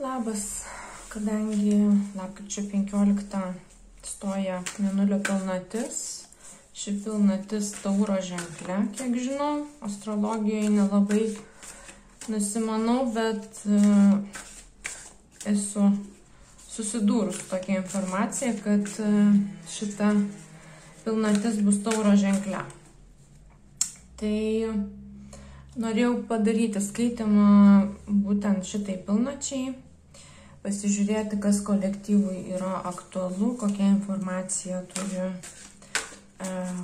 Labas, kadangi lapkričio 15 stoja mėnulio pilnatis, ši pilnatis Tauro ženkle, kiek žinau, astrologijoje nelabai nusimanau, bet esu susidūrus su tokia informacija, kad šita pilnatis bus Tauro ženkle. Tai norėjau padaryti skaitimą būtent šitai pilnačiai, pasižiūrėti, kas kolektyvui yra aktualu, kokia informacija turi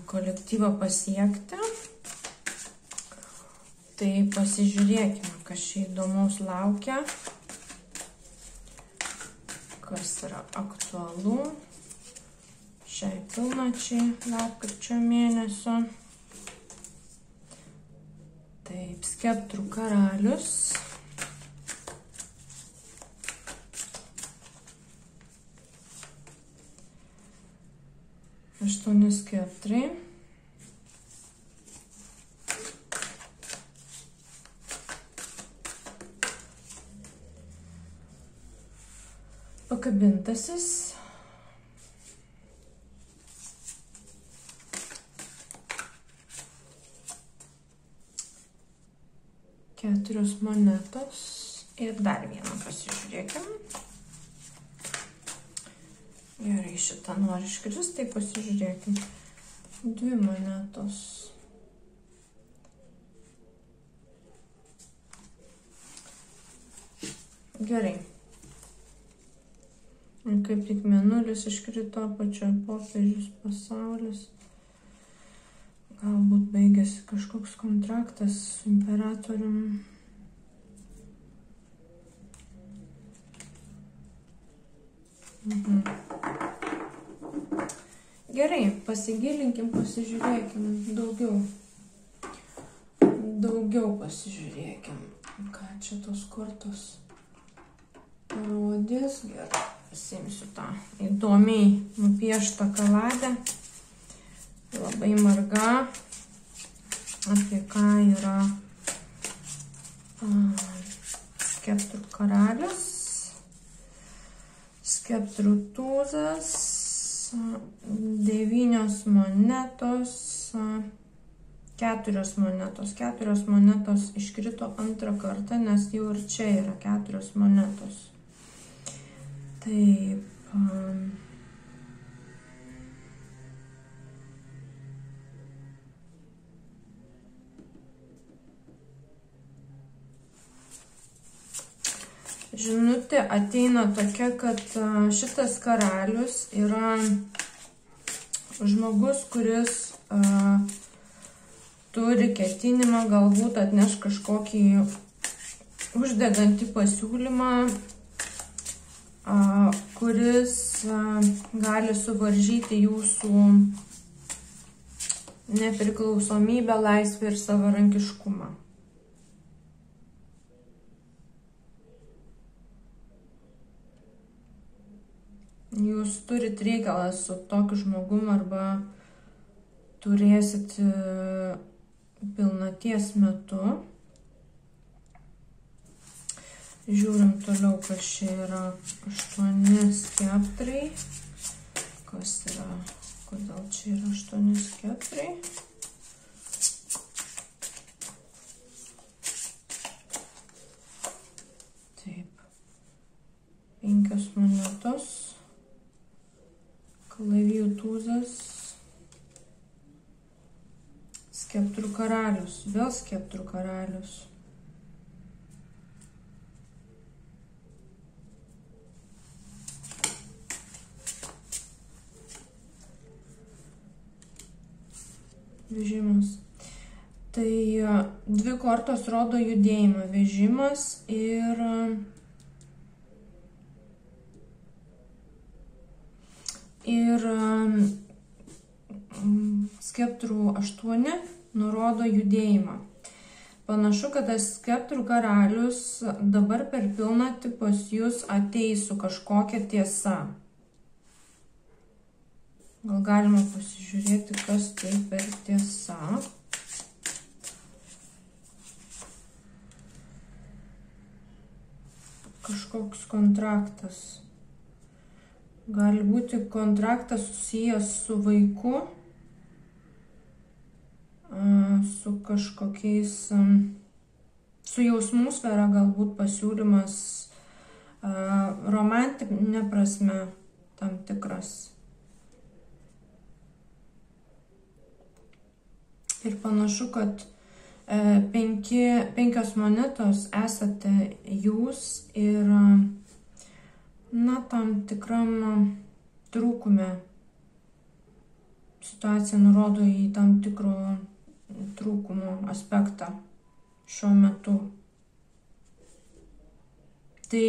kolektyvą pasiekti. Tai pasižiūrėkime, kas čia įdomaus laukia, kas yra aktualu šiai pilnačiai lapkričio mėnesio. Taip, skeptrų karalius. Aštuoni skeptrai. Pakabintasis. Keturios monetos ir dar vieną pasižiūrėkim. Gerai, šitą nori iškris, tai pasižiūrėkim. Dvi monetos. Gerai. Ir kaip tik mėnulis iškrito, apačioje popiežius, pasaulis. Galbūt baigėsi kažkoks kontraktas su imperatorium. Gerai, pasigilinkim, pasižiūrėkim daugiau. Daugiau pasižiūrėkim, ką čia tos kortos parodys. Gerai, pasiimsiu tą įdomiai nupieštą kaladę. Labai marga, apie ką yra skeptrų karalius, skeptrų tūzas, 9 monetos, 4 monetos. 4 monetos iškrito antrą kartą, nes jau ir čia yra 4 monetos. Taip. Žinutė ateina tokia, kad šitas karalius yra žmogus, kuris turi ketinimą galbūt atneš kažkokį uždegantį pasiūlymą, kuris gali suvaržyti jūsų nepriklausomybę, laisvę ir savarankiškumą. Jūs turit reikalą su tokiu žmogum arba turėsit pilnaties metu. Žiūrim toliau, kas čia yra 8 skeptrai. Kas yra, kodėl čia yra 8 skeptrai? Taip. 5 monetos. Kalavijų tūzas, skeptrų karalius, vėl skeptrų karalius. Vežimas. Tai dvi kortos rodo judėjimą, vežimas ir skeptrų 8 nurodo judėjimą. Panašu, kad tas skeptrų karalius dabar per pilnatį pas jūs ateis su kažkokia tiesa. Gal galima pasižiūrėti, kas tai per tiesa. kažkoks kontraktas. Gali būti kontraktas susijęs su vaiku, su kažkokiais, su jausmų sfera, galbūt pasiūlymas romantinė prasme tam tikras. Ir panašu, kad penkios monetos esate jūs ir tam tikram trūkume. Situacija nurodo į tam tikro trūkumo aspektą šiuo metu. Tai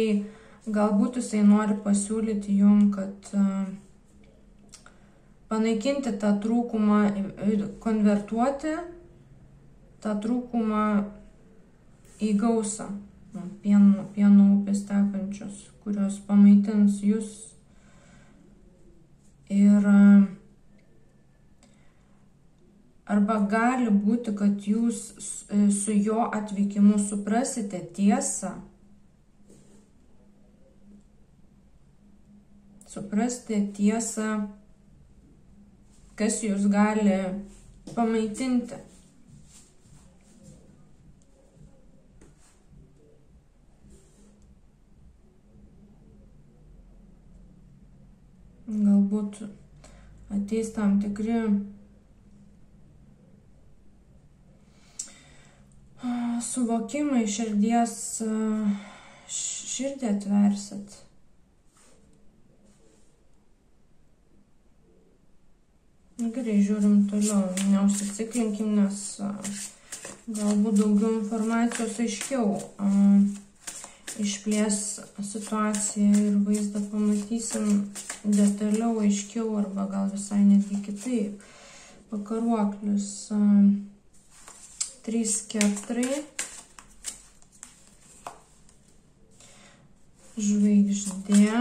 galbūt jisai nori pasiūlyti jum, kad panaikinti tą trūkumą, konvertuoti tą trūkumą į gausą, pieno upės tekančios, kurios pamaitins jūs. Ir arba gali būti, kad jūs su jo atvykimu suprasite tiesą, kas jūs gali pamaitinti. Galbūt ateis tam tikri suvokimai širdies, širdį atversit. Gerai, žiūrim toliau, neužsiciklinkim, nes galbūt daugiau informacijos aiškiau išplės situaciją ir vaizdą pamatysim detaliau, aiškiau arba gal visai netgi kitaip. Vakaruoklis 3 skeptrai, žvaigždė,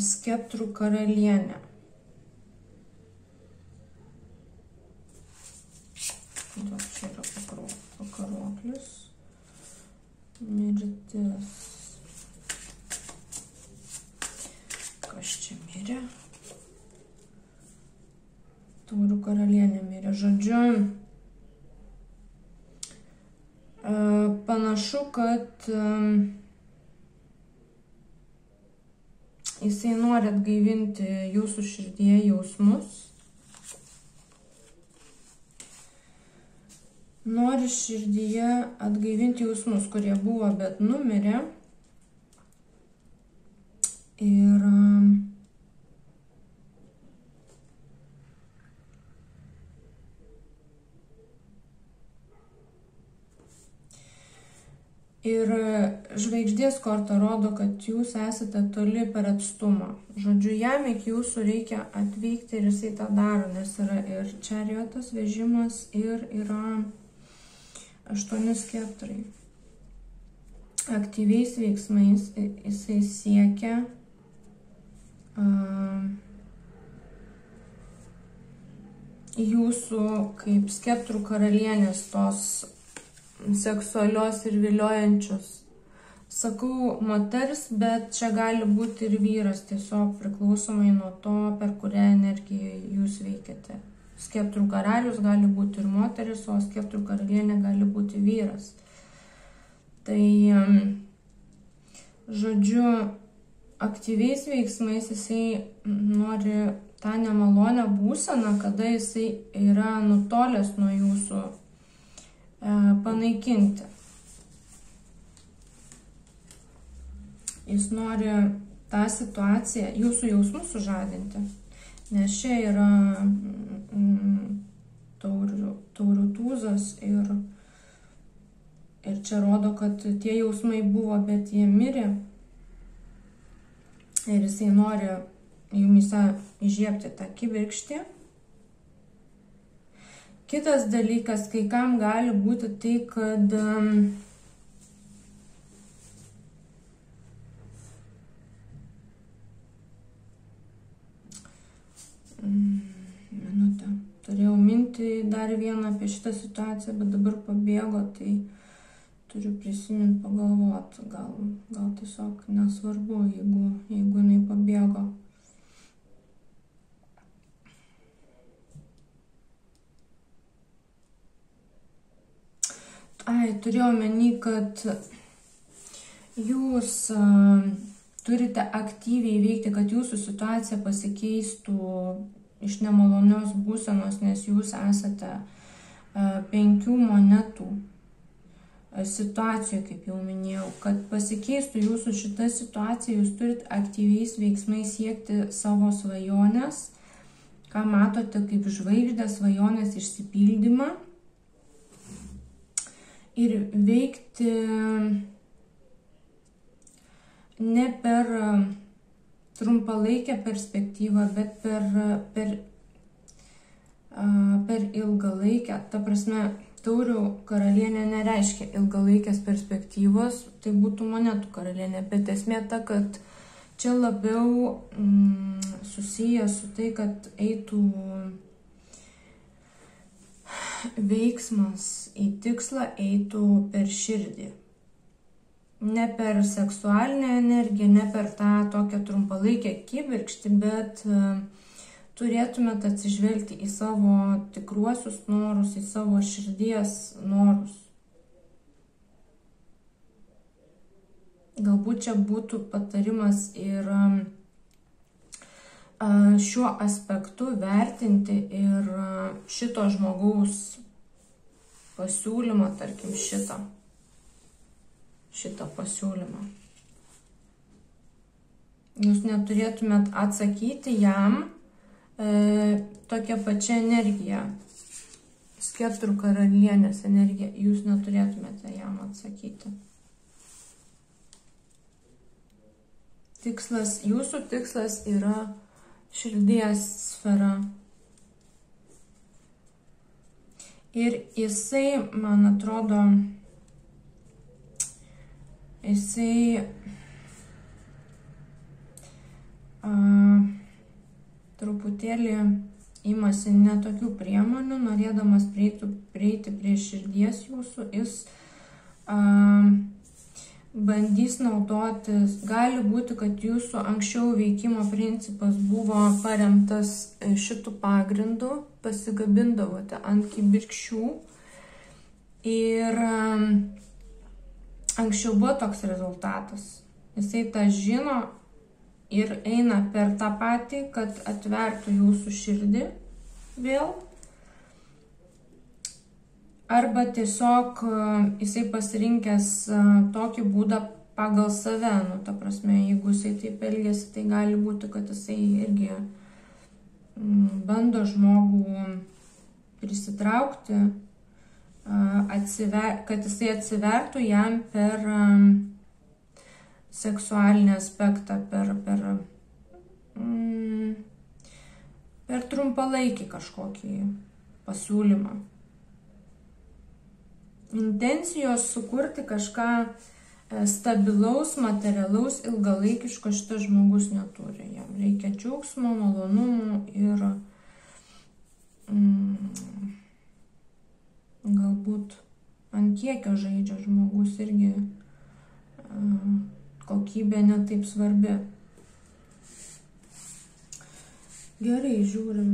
skeptrų karalienė. Čia yra vakaruoklis, mirtis. Kas čia mirė? Taurių karalienė mirė. Žodžiu, panašu, kad jisai nori atgaivinti jūsų širdyje jausmus. Nori širdyje atgaivinti jausmus, kurie buvo, bet numirė. Ir žvaigždės korta rodo, kad jūs esate toli per atstumą. Žodžiu, jam iki jūsų reikia atvykti ir jisai tą daro, nes yra ir čariotas vežimas ir yra 8 skeptrai. Aktyviais veiksmais jisai siekia jūsų kaip skeptrų karalienės tos seksualios ir viliojančios. Sakau moters, bet čia gali būti ir vyras, tiesiog priklausomai nuo to, per kurią energiją jūs veikiate. Skeptrų karalius gali būti ir moteris, o skeptrų karalienė gali būti vyras. Tai, žodžiu, aktyviais veiksmais jisai nori tą nemalonę būseną, kada jisai yra nutolęs nuo jūsų, panaikinti. Jis nori tą situaciją, jūsų jausmus sužadinti, nes čia yra taurių tūzas ir čia rodo, kad tie jausmai buvo, bet jie mirė ir jisai nori jumyse įžiebti tą kibirkštį. Kitas dalykas, kai kam gali būti tai, kad minutę, turėjau mintį, prisiminti dar vieną apie šitą situaciją, bet dabar pabėgo, tai turiu prisiminti, pagalvoti, gal tiesiog nesvarbu, jeigu jinai pabėgo. Turėjau omeny, kad jūs turite aktyviai veikti, kad jūsų situacija pasikeistų iš nemalonios būsenos, nes jūs esate 5 monetų situacijoje, kaip jau minėjau. Kad pasikeistų jūsų šita situacija, jūs turite aktyviais veiksmais siekti savo svajonės, ką matote kaip žvaigždę, svajonės išsipildymą. Ir veikti ne per trumpalaikę perspektyvą, bet per ilgalaikę. Ta prasme, taurių karalienė nereiškia ilgalaikės perspektyvos, tai būtų monetų karalienė, bet esmė ta, kad čia labiau susiję su tai, kad eitų veiksmas į tikslą, eitų per širdį. Ne per seksualinę energiją, ne per tą tokią trumpalaikę kibirkštį, bet turėtumėte atsižvelgti į savo tikruosius norus, į savo širdies norus. Galbūt čia būtų patarimas ir šiuo aspektu vertinti ir šito žmogaus pasiūlymą, tarkim šitą pasiūlymą. Jūs neturėtumėt atsakyti jam tokia pačia energija, skeptrų karalienės energija, jūs neturėtumėte jam atsakyti. Jūsų tikslas yra širdies sfera. Ir jisai, man atrodo, truputėlį imasi netokių priemonių, norėdamas prieiti prie širdies jūsų, jis bandys naudotis, gali būti, kad jūsų anksčiau veikimo principas buvo paremtas šitų pagrindų, pasigabindavote ant kibirkščių ir anksčiau buvo toks rezultatas. Jisai tą žino ir eina per tą patį, kad atvertų jūsų širdį vėl. Arba tiesiog jisai pasirinkęs tokį būdą pagal save. Ta prasme, jeigu jisai taip elgiasi, tai gali būti, kad jisai irgi bando žmogų prisitraukti, kad jisai atsivertų jam per seksualinį aspektą, per trumpalaikį kažkokį pasiūlymą. Intencijos sukurti kažką stabilaus, materialaus, ilgalaikiško šitas žmogus neturi. Jam reikia džiaugsmo, malonumų ir galbūt ant kiekio žaidžia žmogus irgi kokybė netaip svarbi. Gerai, žiūrim,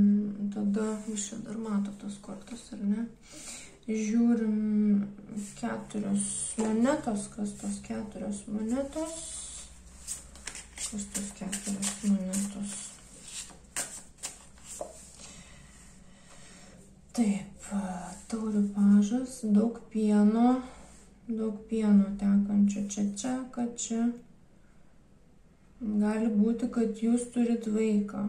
tada iš čia dar mato tas kortas, ar ne? Žiūrim 4 monetos, kas tos 4 monetos, kas tos 4 monetos. Taip, taurių pažas, daug pieno tekančio čia, kad čia. Gali būti, kad jūs turit vaiką.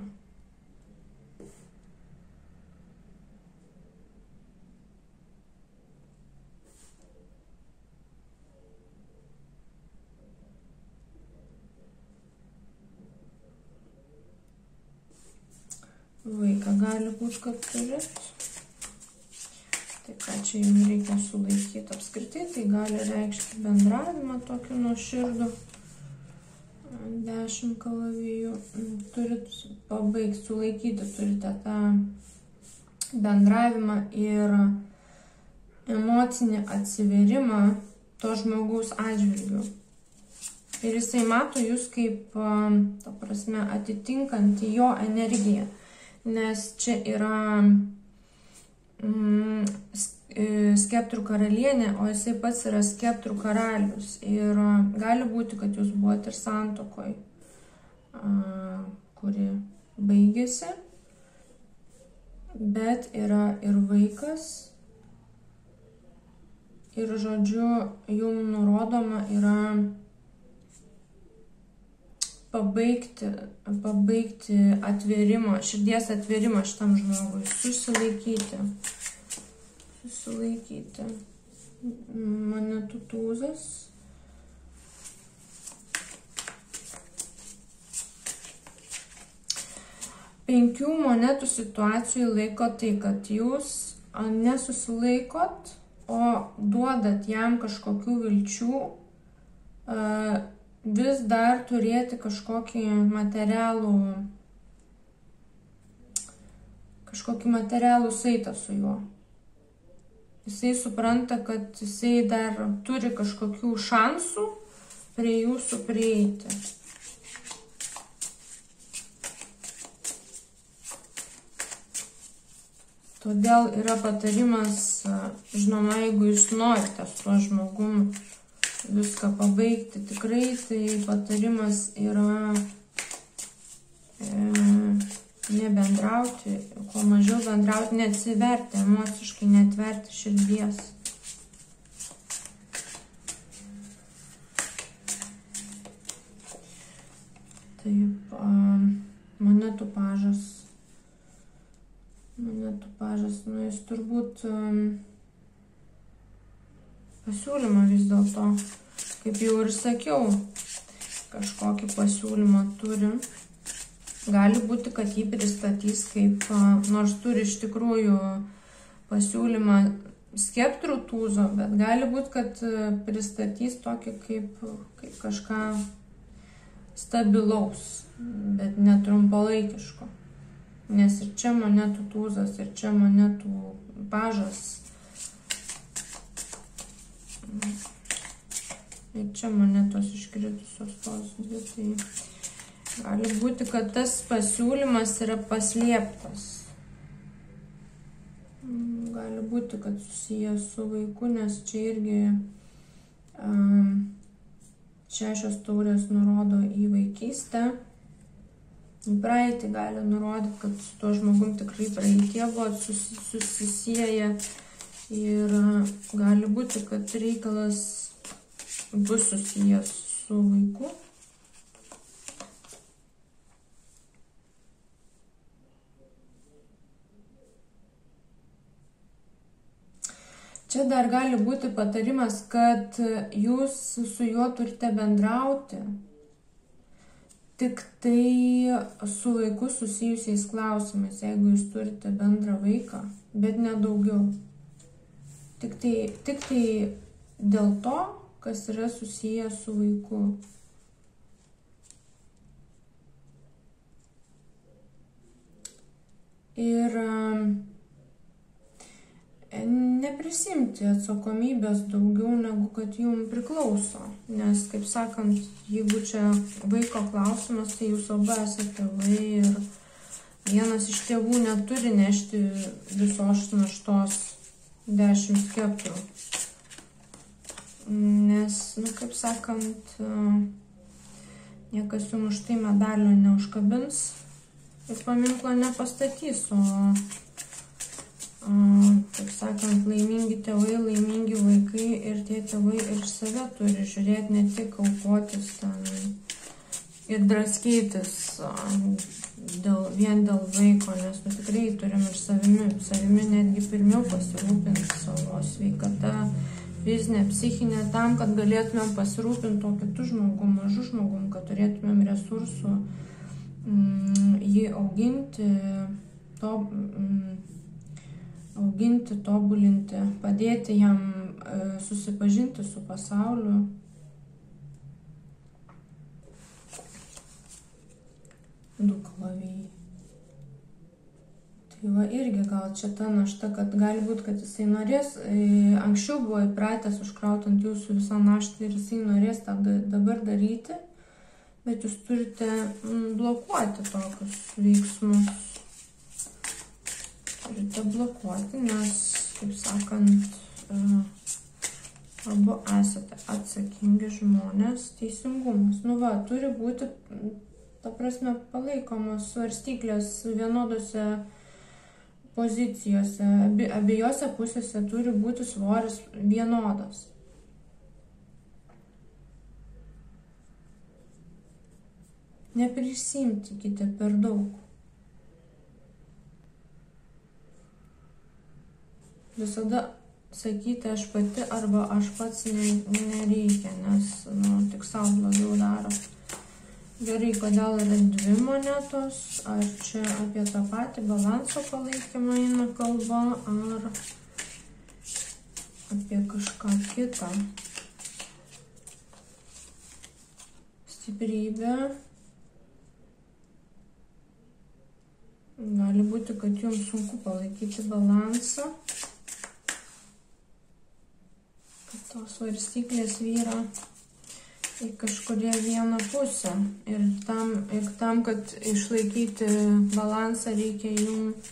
Vaiką gali būti, kad turit. Tai ką čia jums reikia sulaikyti apskritai, tai gali reikšti bendravimą tokiu nuoširdų. 10 kalavijų. Turit pabaigti, sulaikyti, turite tą bendravimą ir emocinį atsivėrimą to žmogaus atžvilgiu. Ir jisai mato jūs kaip, ta prasme, atitinkantį jo energiją, nes čia yra skeptrų karalienė, o jisai pats yra skeptrų karalius. Ir gali būti, kad jūs buvote ir santokoj, kuri baigėsi, bet yra ir vaikas. Ir žodžiu, jums nurodoma yra pabaigti atvėrimą, širdies atvėrimą šitam žmogui, susilaikyti. Monetų tūzas. Penkių monetų situacijų laiko tai, kad jūs nesusilaikot, o duodat jam kažkokių vilčių, vis dar turėti kažkokį materialų saitą su juo. Jisai supranta, kad jisai dar turi kažkokių šansų prie jūsų prieiti. Todėl yra patarimas, žinoma, jeigu jūs norite su tuo žmogum viską pabaigti tikrai, tai patarimas yra nebendrauti, kuo mažiau bendrauti, neatsiverti, emociškai netverti širdies. Taip, monetų pažas. Nu jis turbūt pasiūlymą vis dėlto, kaip jau ir sakiau, kažkokį pasiūlymą turi. Gali būti, kad jį pristatys kaip, nors turi iš tikrųjų pasiūlymą skeptrų tūzo, bet gali būti, kad pristatys tokį kaip kažką stabilaus, bet netrumpalaikiško. Nes ir čia monetų tūzas, ir čia monetų pažas. Ir čia monetos iškritusios tos dvi. Tai gali būti, kad tas pasiūlymas yra paslėptas. Gali būti, kad susijęs su vaiku, nes čia irgi 6 taurės nurodo į vaikystę. Į praeitį gali nurodyti, kad su tuo žmogum tikrai praeitie buvo susisieję ir gali būti, kad reikalas bus susijęs su vaiku. Čia dar gali būti patarimas, kad jūs su juo turite bendrauti tik tai su vaiku susijusiais klausimais, jeigu jūs turite bendrą vaiką, bet ne daugiau. Tik tai dėl to, kas yra susijęs su vaiku. Ir neprisimti atsakomybės daugiau negu kad jums priklauso. Nes, kaip sakant, jeigu čia vaiko klausimas, tai jūs abu esate tėvai ir vienas iš tėvų neturi nešti visos naštos 10 skeptrų. Nes, kaip sakant, niekas jums už tai medalio neužkabins ir paminklo nepastatys, o kaip sakant, laimingi tėvai, laimingi vaikai ir tie tėvai ir save turi žiūrėti, ne tik aukotis ten ir draskytis vien dėl vaiko, nes tikrai turim ir savimi netgi pirmiau pasirūpinti savo sveikata, fizinė, psichinė, tam, kad galėtumėm pasirūpinti to kitų žmogum, mažų žmogum, kad turėtumėm resursų jį auginti, tobulinti, padėti jam susipažinti su pasauliu. Du kalaviai. Tai va irgi gal čia ta našta, kad gali būti, kad jisai norės, anksčiau buvo įpratęs užkrauti ant jūsų visą naštą ir jisai norės tą dabar daryti, bet jūs turite blokuoti tokius veiksmus. Turite blokuoti, nes, kaip sakant, abu esate atsakingi žmonės, teisingumas. Nu va, turi būti, ta prasme, palaikomos svarstyklės vienodose pozicijose. Abiejose pusėse turi būti svoris vienodas. Neprisimtikite per daug. Visada sakyti aš pati arba aš pats nereikia, nes tik savo blogiau daro. Gerai, kodėl yra 2 monetos, ar čia apie tą patį balanso palaikymą eina kalba, ar apie kažką kitą. Stiprybė. Gali būti, kad jums sunku palaikyti balansą. Kad tos svarstyklės vyra į kažkurie vieną pusę. Ir tam, kad išlaikyti balansą, reikia jums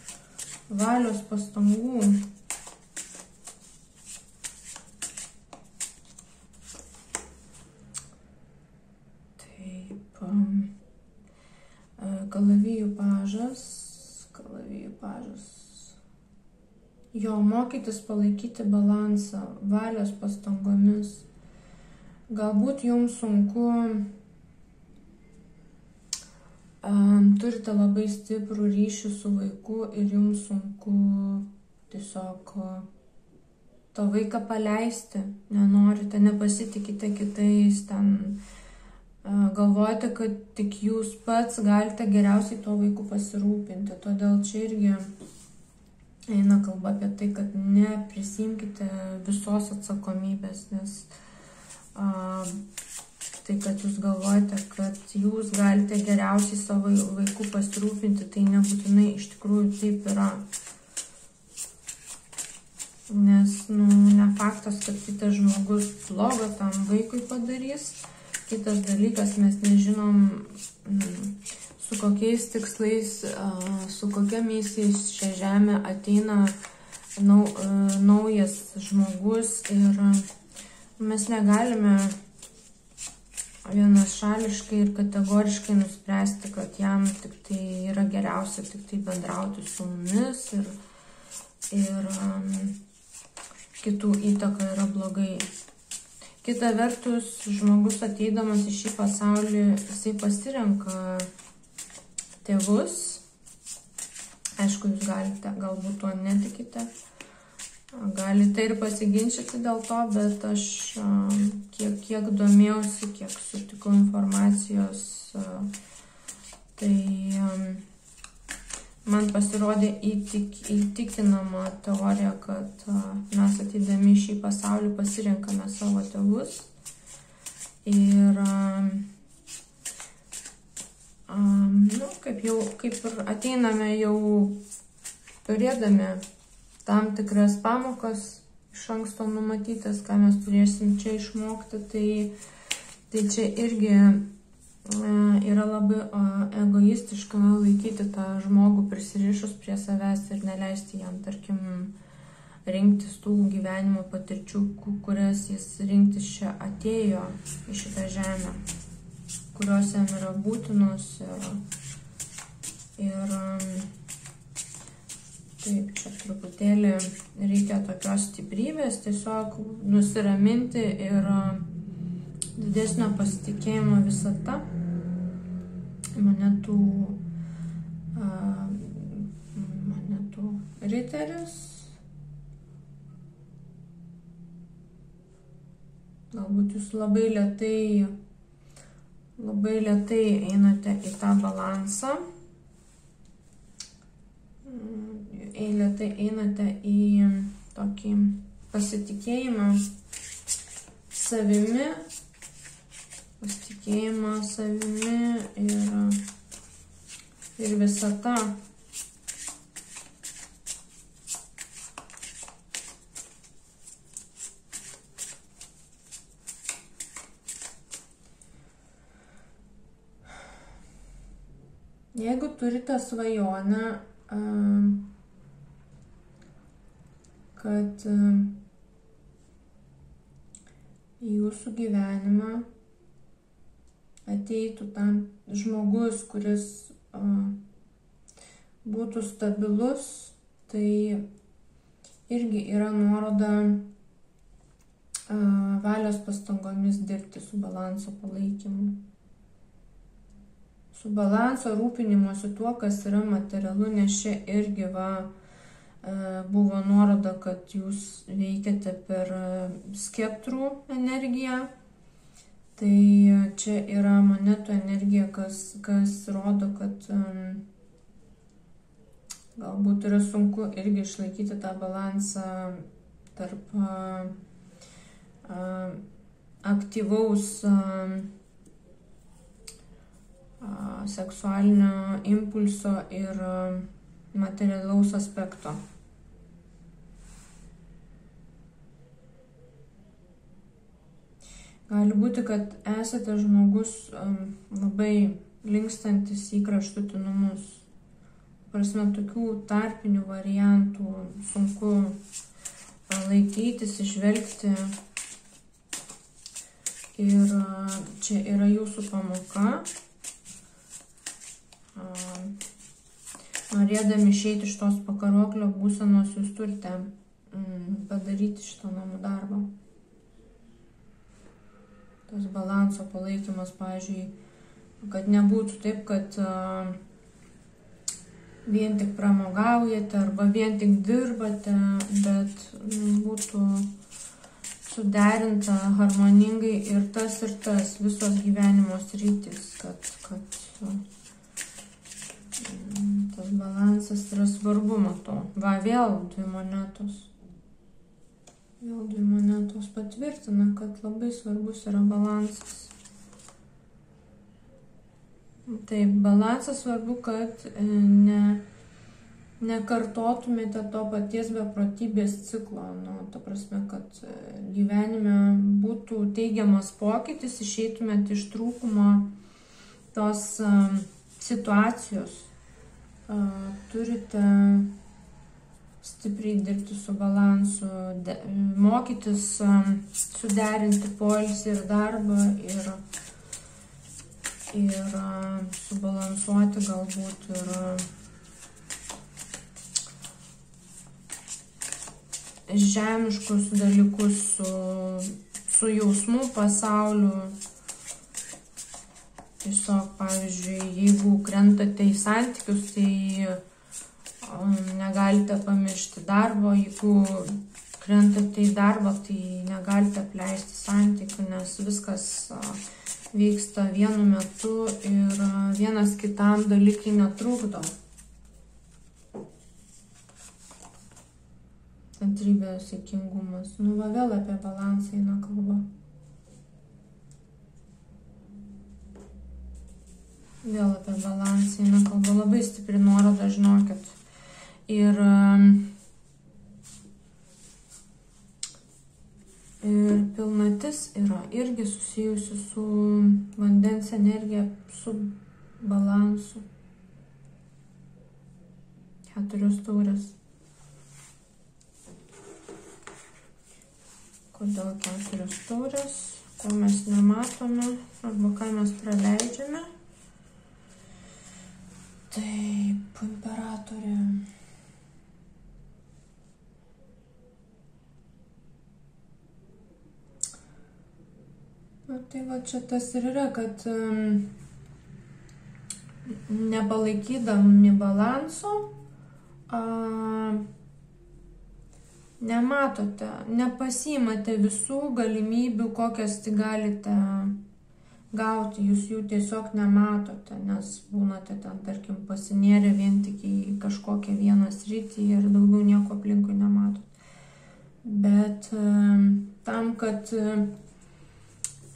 valios pastangų. Taip. Kalavijų pažas. Jo, mokytis palaikyti balansą, valios pastangomis. Galbūt jums sunku, turite labai stiprų ryšį su vaiku ir jums sunku tiesiog to vaiką paleisti. Nenorite, nepasitikite kitais, galvojate, kad tik jūs pats galite geriausiai to vaiku pasirūpinti. Todėl čia irgi eina kalba apie tai, kad neprisimkite visos atsakomybės, nes tai, kad jūs galvojate, kad jūs galite geriausiai savo vaikų pasirūpinti, tai nebūtinai iš tikrųjų taip yra. Nes, ne faktas, kad kitas žmogus blogo tam vaikui padarys. Kitas dalykas, mes nežinom, su kokiais tikslais, su kokia misija šią žemę ateina naujas žmogus ir mes negalime vienašališkai ir kategoriškai nuspręsti, kad jam tik tai yra geriausia tik tai bendrauti su mumis ir kitų įtaka yra blogai. Kita vertus, žmogus ateidamas į šį pasaulį, jisai pasirenka tėvus. Aišku, jūs galite, galbūt to netikite. Galite ir pasiginčyti dėl to, bet aš kiek domėjausi, kiek sutikau informacijos, tai man pasirodė įtikinama teorija, kad mes ateidami į šį pasaulį pasirenkame savo tėvus ir kaip ir ateiname jau turėdami tam tikras pamokas iš anksto numatytas, ką mes turėsim čia išmokti, tai čia irgi yra labai egoistiška laikyti tą žmogų prisirišus prie savęs ir neleisti jam, tarkim, rinktis tų gyvenimo patirčių, kurias jis rinktis čia atėjo į šitą žemę, kurios jam yra būtinos ir taip, čia truputėlį reikia tokios stiprybės, tiesiog nusiraminti ir didesnio pasitikėjimo visata. Monetų riteris. Galbūt jūs labai lėtai einate į tą balansą. Lėtai einate į tokį pasitikėjimą savimi, ir visata. Jeigu turite svajonę, kad į jūsų gyvenimą ateitų tam žmogus, kuris būtų stabilus, tai irgi yra nuoroda valios pastangomis dirbti su balanso palaikymu. Su balanso rūpinimuose tuo, kas yra materialu, nes čia irgi buvo nuoroda, kad jūs veikiate per skeptrų energiją. Tai čia yra monetų energija, kas rodo, kad galbūt yra sunku irgi išlaikyti tą balansą tarp aktyvaus seksualinio impulso ir materialaus aspekto. Gali būti, kad esate žmogus labai linkstantis į kraštutinumus. Prasme, tokių tarpinių variantų sunku laikytis, išvelgti. Ir čia yra jūsų pamoka. Norėdami išeiti iš tos pakaroklio būsenos, jūs turite padaryti šitą namų darbą. Tas balanso palaikymas, pavyzdžiui, kad nebūtų taip, kad vien tik pramogaujate arba vien tik dirbate, bet būtų suderinta harmoningai ir tas, visos gyvenimo sritys, kad tas balansas yra svarbu, matau. Vėl dvi monetos. Vėl dvi monetos patvirtina, kad labai svarbus yra balansas. Taip, balansas svarbu, kad nekartotumėte to paties beprotybės ciklo. Ta prasme, kad gyvenime būtų teigiamas pokytis, išeitumėte iš trūkumo tos situacijos. Turite stipriai dirbti su balansu, mokytis suderinti poilsį ir darbą ir subalansuoti galbūt ir žemiškus dalykus su jausmų pasauliu. Tiesiog, pavyzdžiui, jeigu krentate į santykius, tai negalite pamiršti darbo. Jeigu krentate į darbą, tai negalite apleisti santykių, nes viskas vyksta vienu metu ir vienas kitam dalykai netrukdo. Kantrybė, saikingumas. Vėl apie balansą eina kalba. Vėl apie balansą eina kalba. Labai stipri nuoroda, žinokit. Ir pilnatis yra irgi susijusi su vandens energija, su balansu. 4 taurės. Kodėl 4 taurės? Ko mes nematome arba ką mes praleidžiame? Taip, imperatorė. Tai va čia tas ir yra, kad nepalaikydami balanso nematote, nepasiimate visų galimybių, kokias tik galite gauti, jūs jų tiesiog nematote, nes būnate ten, tarkim, pasinėrę vien tik į kažkokią vieną sritį ir daugiau nieko aplinkui nematot. Bet tam, kad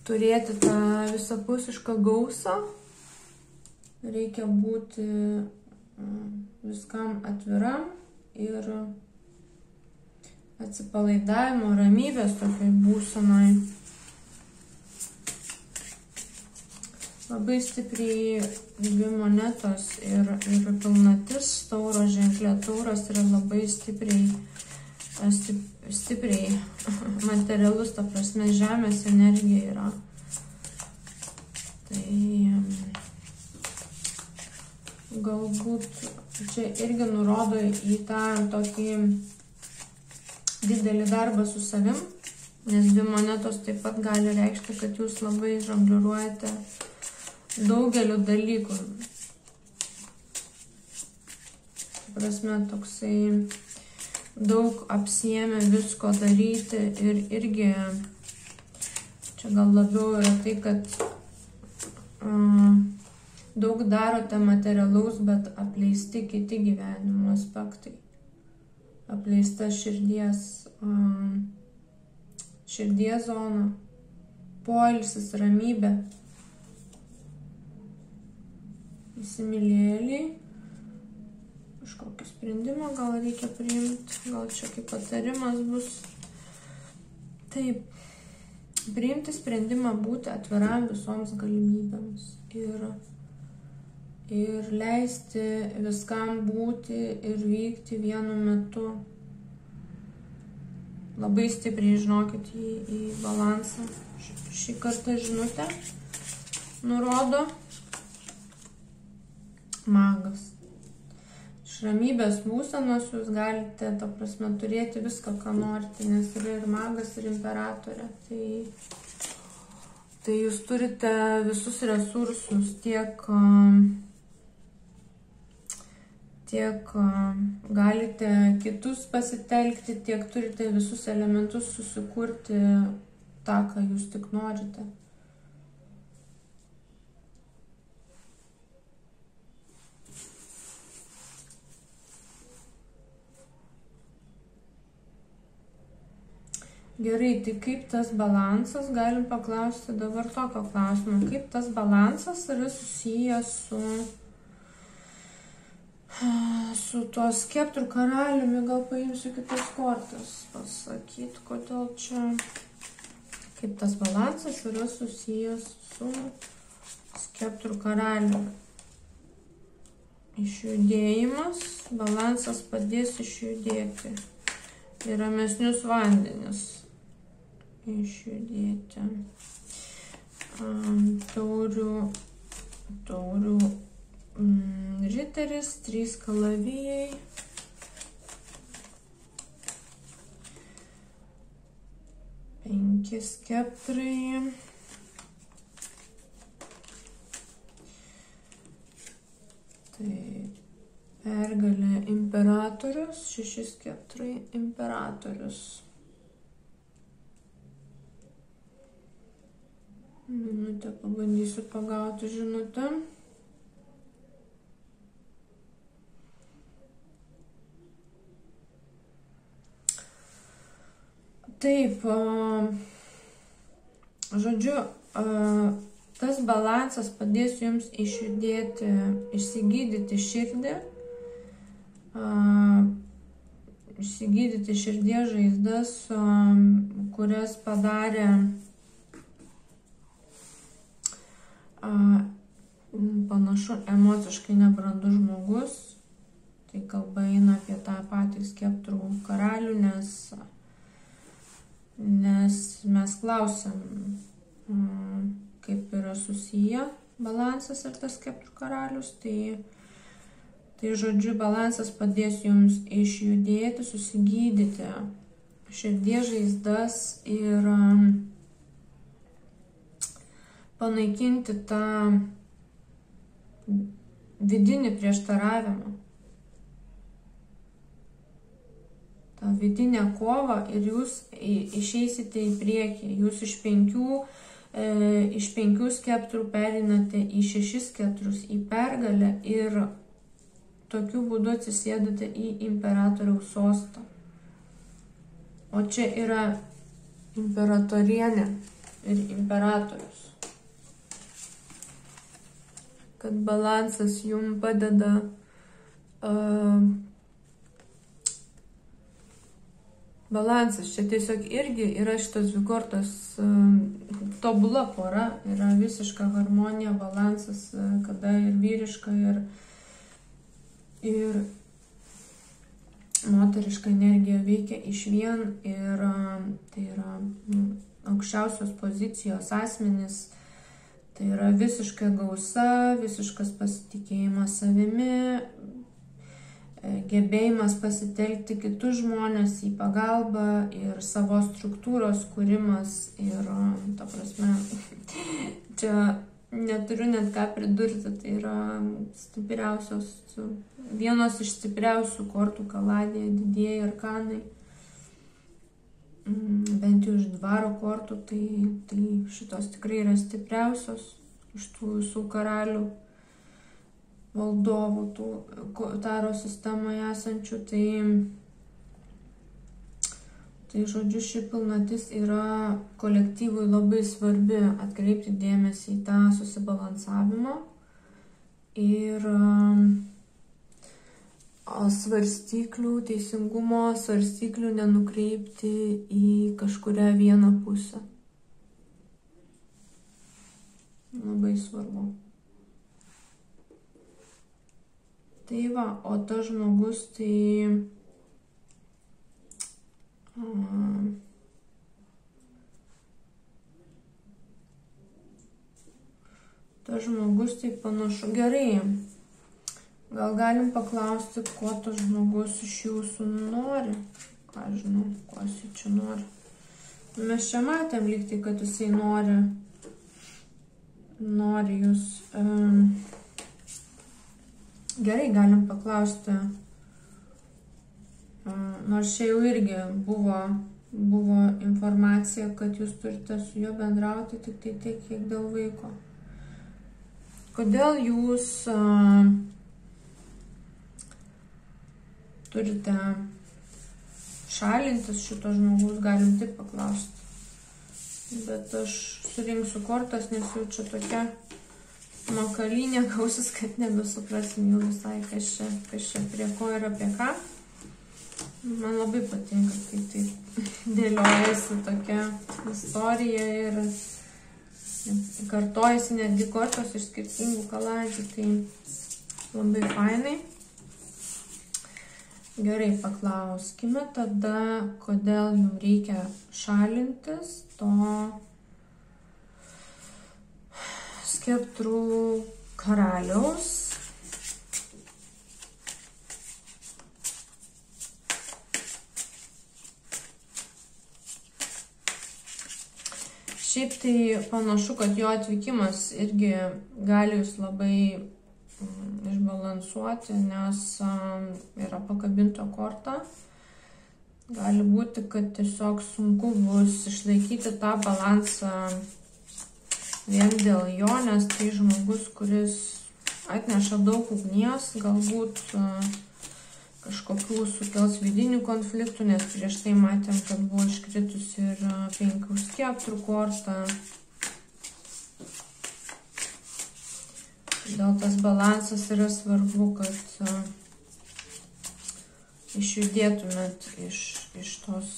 turėti tą visapusišką gausą, reikia būti viskam atviram ir atsipalaidavimo, ramybės tokiai būsenai. Labai stipriai dvi monetos ir pilnatis tauro ženklė. Tauras yra labai stipriai materialus, ta prasme, žemės energija yra. Tai galbūt čia irgi nurodo į tą tokį didelį darbą su savim, nes dvi monetos taip pat gali reikšti, kad jūs labai žongliruojate daugeliu dalykų. Prasme, toksai daug apsiėmė visko daryti ir irgi čia gal labiau yra tai, kad daug darote materialaus, bet apleisti kiti gyvenimo aspektai. Apleista širdies zona, poilsis, ramybė. Įsimylėliai. Kažkokį sprendimą gal reikia priimti, gal čia kaip patarimas bus. Taip, priimti sprendimą būti atviram visoms galimybėms ir leisti viskam būti ir vykti vienu metu. Labai stipriai žinokit į balansą. Šį kartą žinutę nurodo Magas. Iš ramybės būsenos jūs galite, ta prasme, turėti viską, ką norite, nes yra ir Magas, ir imperatorė. Tai jūs turite visus resursus, tiek galite kitus pasitelkti, tiek turite visus elementus susikurti tą, ką jūs tik norite. Gerai, tai kaip tas balansas, galim paklausti dabar tokio klausimo, kaip tas balansas yra susijęs su tuo skeptrų karaliumi, gal paimsiu kitas kortas, pasakyti, kodėl čia, kaip tas balansas yra susijęs su skeptrų karaliumi. Išjudėjimas, balansas padės išjudėti į ramesnius vandenis. Išjudėti. Taurių riteris, 3 kalavijai. Penki skeptrai. Tai pergalė imperatorius, 6 skeptrai imperatorius. Minutę pabandysiu pagauti žinutę. Taip, žodžiu, tas balansas padės jums išjudėti, išsigydyti širdį, išsigydyti širdies žaizdas, kurias padarė panašu emociškai nebrandus žmogus. Tai kalba eina apie tą patį skeptrų karalių, nes mes klausiam, kaip yra susiję balansas ir tas skeptrų karalius. Tai žodžiu, balansas padės jums išjudėti, susigydyti širdies žaizdas ir panaikinti tą vidinį prieštaravimą, tą vidinę kovą ir jūs išeisite į priekį. Jūs iš 5 skeptrų pereinate į 6 skeptrus, į pergalę ir tokiu būdu atsisėdate į imperatoriaus sostą. O čia yra imperatorienė ir imperatorius. Kad balansas jums padeda balansas. Čia tiesiog irgi yra šitos dvi kortos tobula pora, yra visiška harmonija, balansas, kada ir vyriška, ir moteriška energija veikia išvien, ir tai yra aukščiausios pozicijos asmenys, tai yra visiška gausa, visiškas pasitikėjimas savimi, gebėjimas pasitelkti kitus žmonės į pagalbą ir savo struktūros kūrimas. Ir, ta prasme, čia neturiu net ką pridurti, tai yra stipriausios, vienos iš stipriausių kortų kaladėje, didieji arkanai. Bent jau iš dvaro kortų, tai šitos tikrai yra stipriausios iš tų visų karalių, valdovų, tų taro sistemoje esančių. Tai žodžiu, ši pilnatis yra kolektyvui labai svarbi, atkreipti dėmesį į tą susibalansavimą ir svarstyklių, teisingumo svarstyklių nenukreipti į kažkurią vieną pusę. Labai svarbu. Tai va, o tas žmogus, tai panašu gerai. Gal galim paklausti, ko tas žmogus iš jūsų nori? Ką žinau, ko jis čia nori. Mes čia matėm lygtai, kad jisai nori jūs. Gerai, galim paklausti. Nors čia jau irgi buvo informacija, kad jūs turite su juo bendrauti tik tai tiek, kiek dėl vaiko. Kodėl jūs turite šalintis šito žmogus, galim taip paklausti. Bet aš surinksiu kortas, nes jau čia tokia makalynė gausis, kad nebesuprasim jau visai, kas čia prie ko ir apie ką. Man labai patinka, kai taip dėliojasi tokia istorija ir kartojasi netgi kortos iš skirtingų kaladžių, tai labai fainai. Gerai, paklauskime tada, kodėl jums reikia šalintis to skeptrų karaliaus. Šiaip tai panašu, kad jo atvykimas irgi gali jūs labai išbalansuoti, nes yra pakabinta korta. Gali būti, kad tiesiog sunku bus išlaikyti tą balansą vien dėl jo, nes tai žmogus, kuris atneša daug ugnies, galbūt kažkokių sukels vidinių konfliktų, nes prieš tai matėm, kad buvo iškritusi ir 5 skeptrų korta. Dėl tas balansas yra svarbu, kad išjudėtumėt iš tos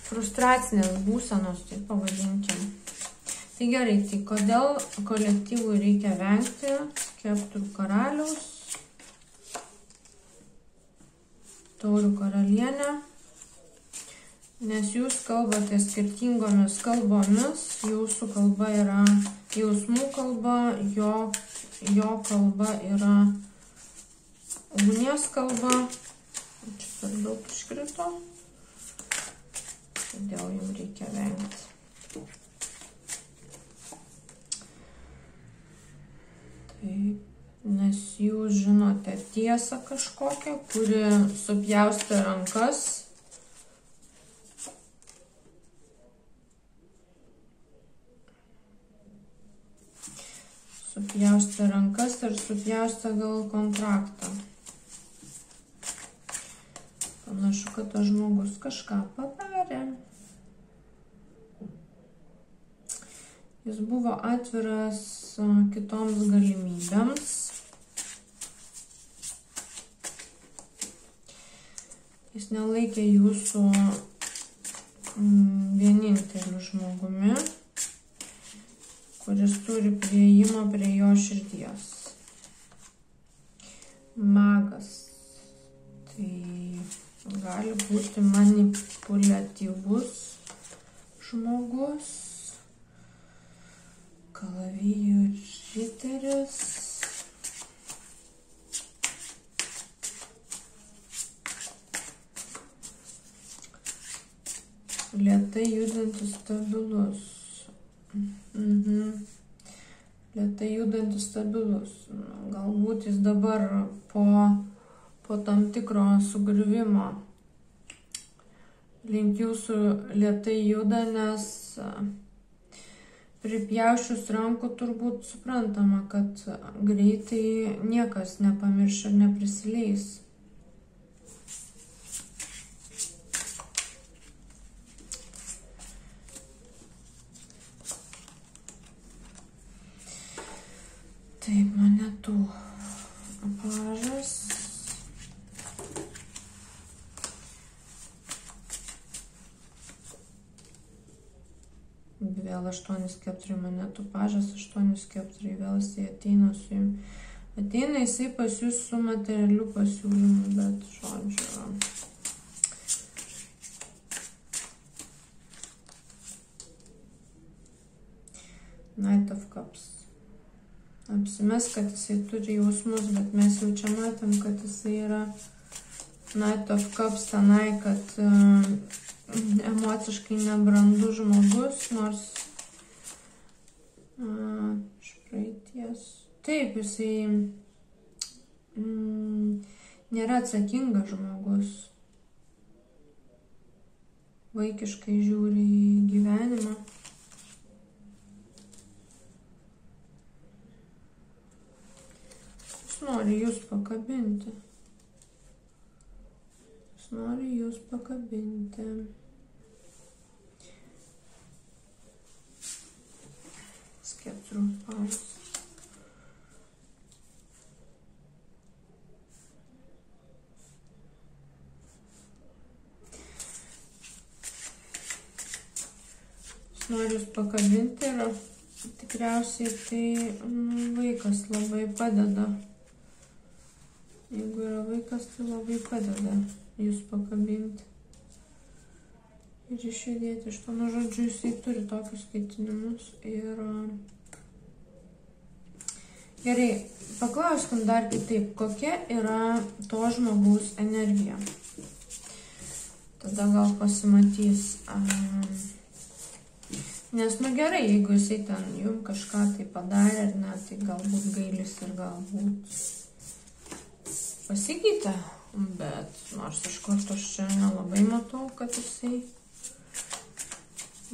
frustracinės būsenos, taip pavadinkim. Tai gerai, tai kodėl kolektyvui reikia vengti skeptrų karaliaus, taurių karalienę? Nes jūs kalbate skirtingomis kalbomis, jūsų kalba yra jausmų kalba, jo kalba yra ugnies kalba. Čia per daug iškrito, todėl jums reikia vengti. Taip, nes jūs žinote tiesą kažkokią, kuri supjaustė rankas. Supjaustė rankas ir supjaustė gal kontraktą. Panašu, kad tas žmogus kažką padarė. Jis buvo atviras kitoms galimybėms. Jis nelaikė jūsų vieninteliu žmogumi, kuris turi prieimą prie jo širdies. Magas. Tai gali būti manipuliatyvus žmogus. Kalavijų riteris. Lėtai judantis stabilus. Lėtai judantis stabilus. Galbūt jis dabar po tam tikro sugriuvimo link jūsų lėtai juda, nes pripjaušius rankų turbūt suprantama, kad greitai niekas nepamirš ir neprisileis. Taip, monetų pažas. Vėl 8-4 monetų pažas, 8-4, vėl jisai ateina su jums. Ateina jisai pas jūs su materialiu pasiūlymu, bet žodžiu. Knight of Cups. Apsimes, kad jisai turi jausmus, bet mes jau čia matom, kad jisai yra Knight of Cups tenai, kad emociškai nebrandus žmogus, nors iš praeities. Taip, jisai nėra atsakingas žmogus. Vaikiškai žiūri į gyvenimą. Jis nori jūs pakabinti. Nori jūs pakabinti. Skeptrų pažas. Nori jūs pakabinti ir tikriausiai tai vaikas labai padeda. Jeigu yra vaikas, tai labai padeda jūs pakabinti ir išjudėti iš to. Nu, žodžiu, jisai turi tokius ketinimus ir gerai, paklauskim dar kitaip, kokia yra to žmogaus energija. Tada gal pasimatys. Nes, nu gerai, jeigu jisai ten jums kažką tai padarė ar ne, tai galbūt gailis ir galbūt pasikeitė. Bet nors iš karto aš čia nelabai matau, kad jisai,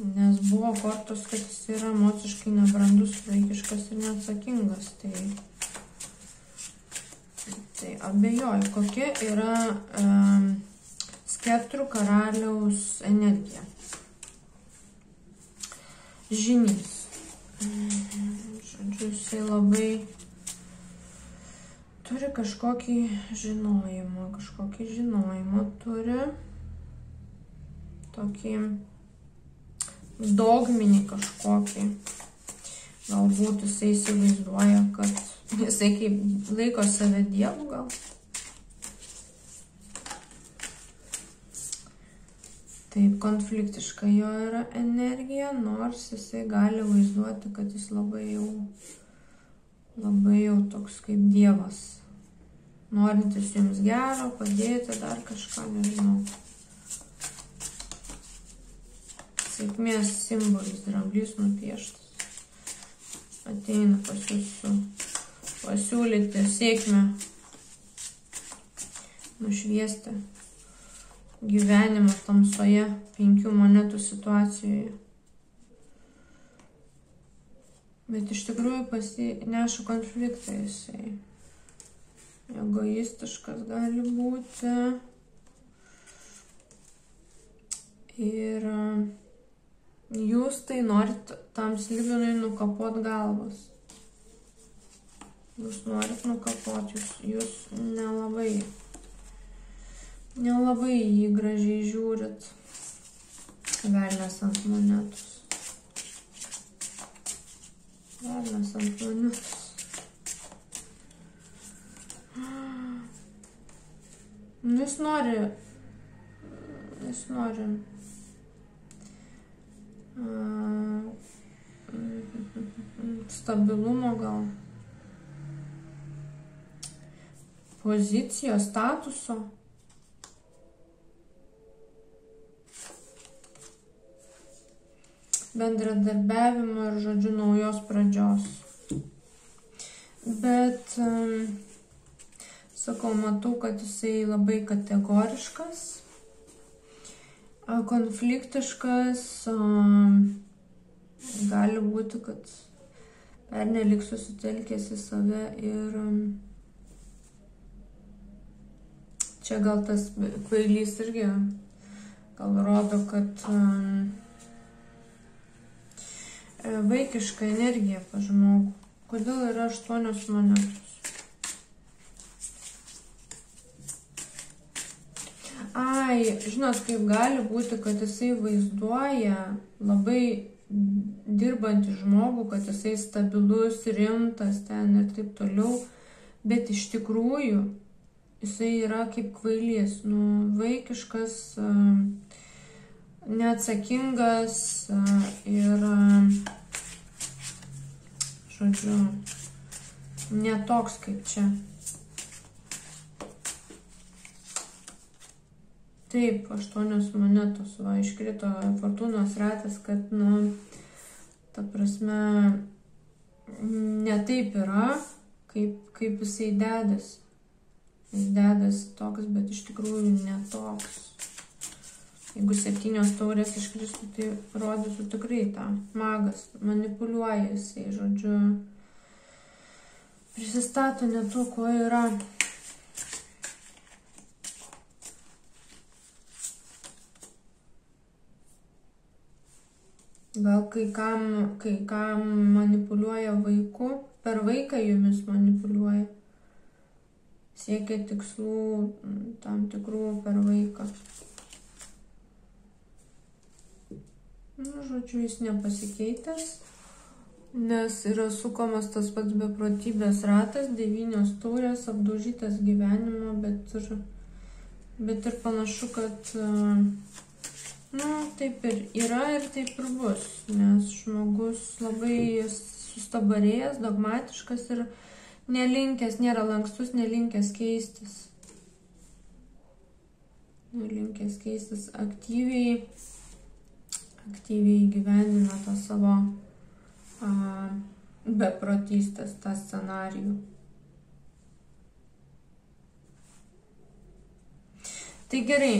nes buvo kortos, kad jisai yra emociškai nebrandus, vaikiškas ir neatsakingas. Tai abejoju, kokia yra skeptrų karaliaus energija. Žynys. Žodžiu, jisai labai turi kažkokį žinojimą turi, tokį dogminį kažkokį. Galbūt jisai įsivaizduoja, kad jisai kaip laiko save dievu gal. Taip, konfliktiška jo yra energija, nors jisai gali vaizduoti, kad jis labai jau toks kaip dievas. Norintis jums gero, padėti, dar kažką, nežinau. Sėkmės simbolis, dramblys nupieštas. Ateina pas jūsų pasiūlyti sėkmę, nušviesti gyvenimą tamsoje 5 monetų situacijoje. Bet iš tikrųjų pasineša konfliktą jisai. Egoistiškas gali būti. Ir jūs tai norit tam slibinui nukapot galvas. Jūs norit nukapot, jūs nelabai Nelabai jį gražiai žiūrit. Velnias ant monetos. Velnias ant monetos. Jis nori stabilumo gal. Pozicijos, statuso. Bendradarbiavimo ir, žodžiu, naujos pradžios. Bet, sakau, matau, kad jisai labai kategoriškas, konfliktiškas, gali būti, kad pernelyg susitelkęs į save ir čia gal tas kvailys irgi gal rodo, kad vaikiška energija pas žmogų. Kodėl yra 8 monetos? Ai, žinot, kaip gali būti, kad jisai vaizduoja labai dirbantį žmogų, kad jisai stabilus, rimtas ten ir taip toliau, bet iš tikrųjų jisai yra kaip kvailys, vaikiškas, neatsakingas ir, žodžiu, netoks kaip čia. Taip, 8 monetos, va, iškrito fortūnos ratas, kad, ta prasme, ne taip yra, kaip jisai dedas. Jis dedas toks, bet iš tikrųjų netoks. Jeigu 7 taurės iškristų, tai rodysiu tikrai tą. Magas manipuliuoja jisai, žodžiu, prisistato ne to, ko yra. Gal kai kam manipuliuoja vaiku, per vaiką jumis manipuliuoja. Siekia tikslų tam tikrų per vaiką. Žodžiu, jis nepasikeitęs, nes yra sukomas tas pats beprotybės ratas, 9 taurės, apdaužytas gyvenimo, bet ir panašu, kad taip ir yra ir taip ir bus, nes žmogus labai sustabarėjęs, dogmatiškas ir nelinkęs, nėra lankstus, nelinkęs keistis. Nelinkęs keistis aktyviai įgyvendina tą savo beprotystės, tą scenarijų. Tai gerai.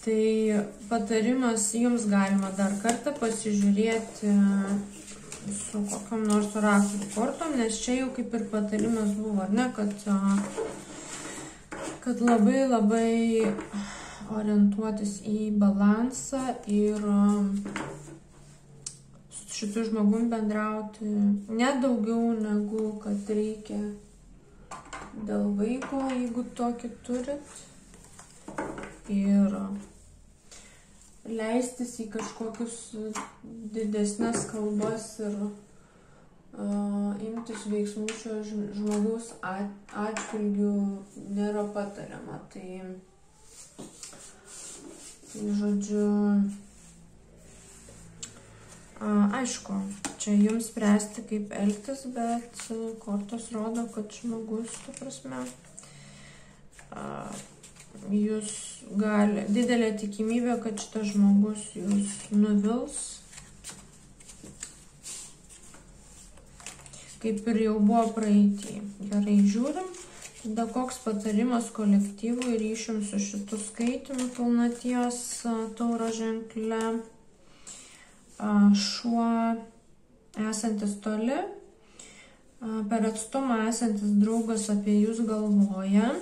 Tai patarimas jums galima dar kartą pasižiūrėti su kokiam nors oraklių kortom, nes čia jau kaip ir patarimas buvo, ar ne, kad labai orientuotis į balansą ir su šitu žmogum bendrauti ne daugiau negu kad reikia dėl vaiko, jeigu tokį turit, ir leistis į kažkokius didesnės kalbas ir imtis veiksmų šio žmogaus atžvilgių nėra patariama. Tai žodžiu, aišku, čia jums spręsti kaip elgtis, bet kortos rodo, kad žmogus, ta prasme, jūs gali, didelė tikimybė, kad šitas žmogus jūs nuvils, kaip ir jau buvo praeitį. Gerai, žiūrim. Tada koks patarimas kolektyvui ryšium su šitu skaitymu pilnaties tauro ženkle. Šuo esantis toli, per atstumą esantis draugas apie jūs galvoja.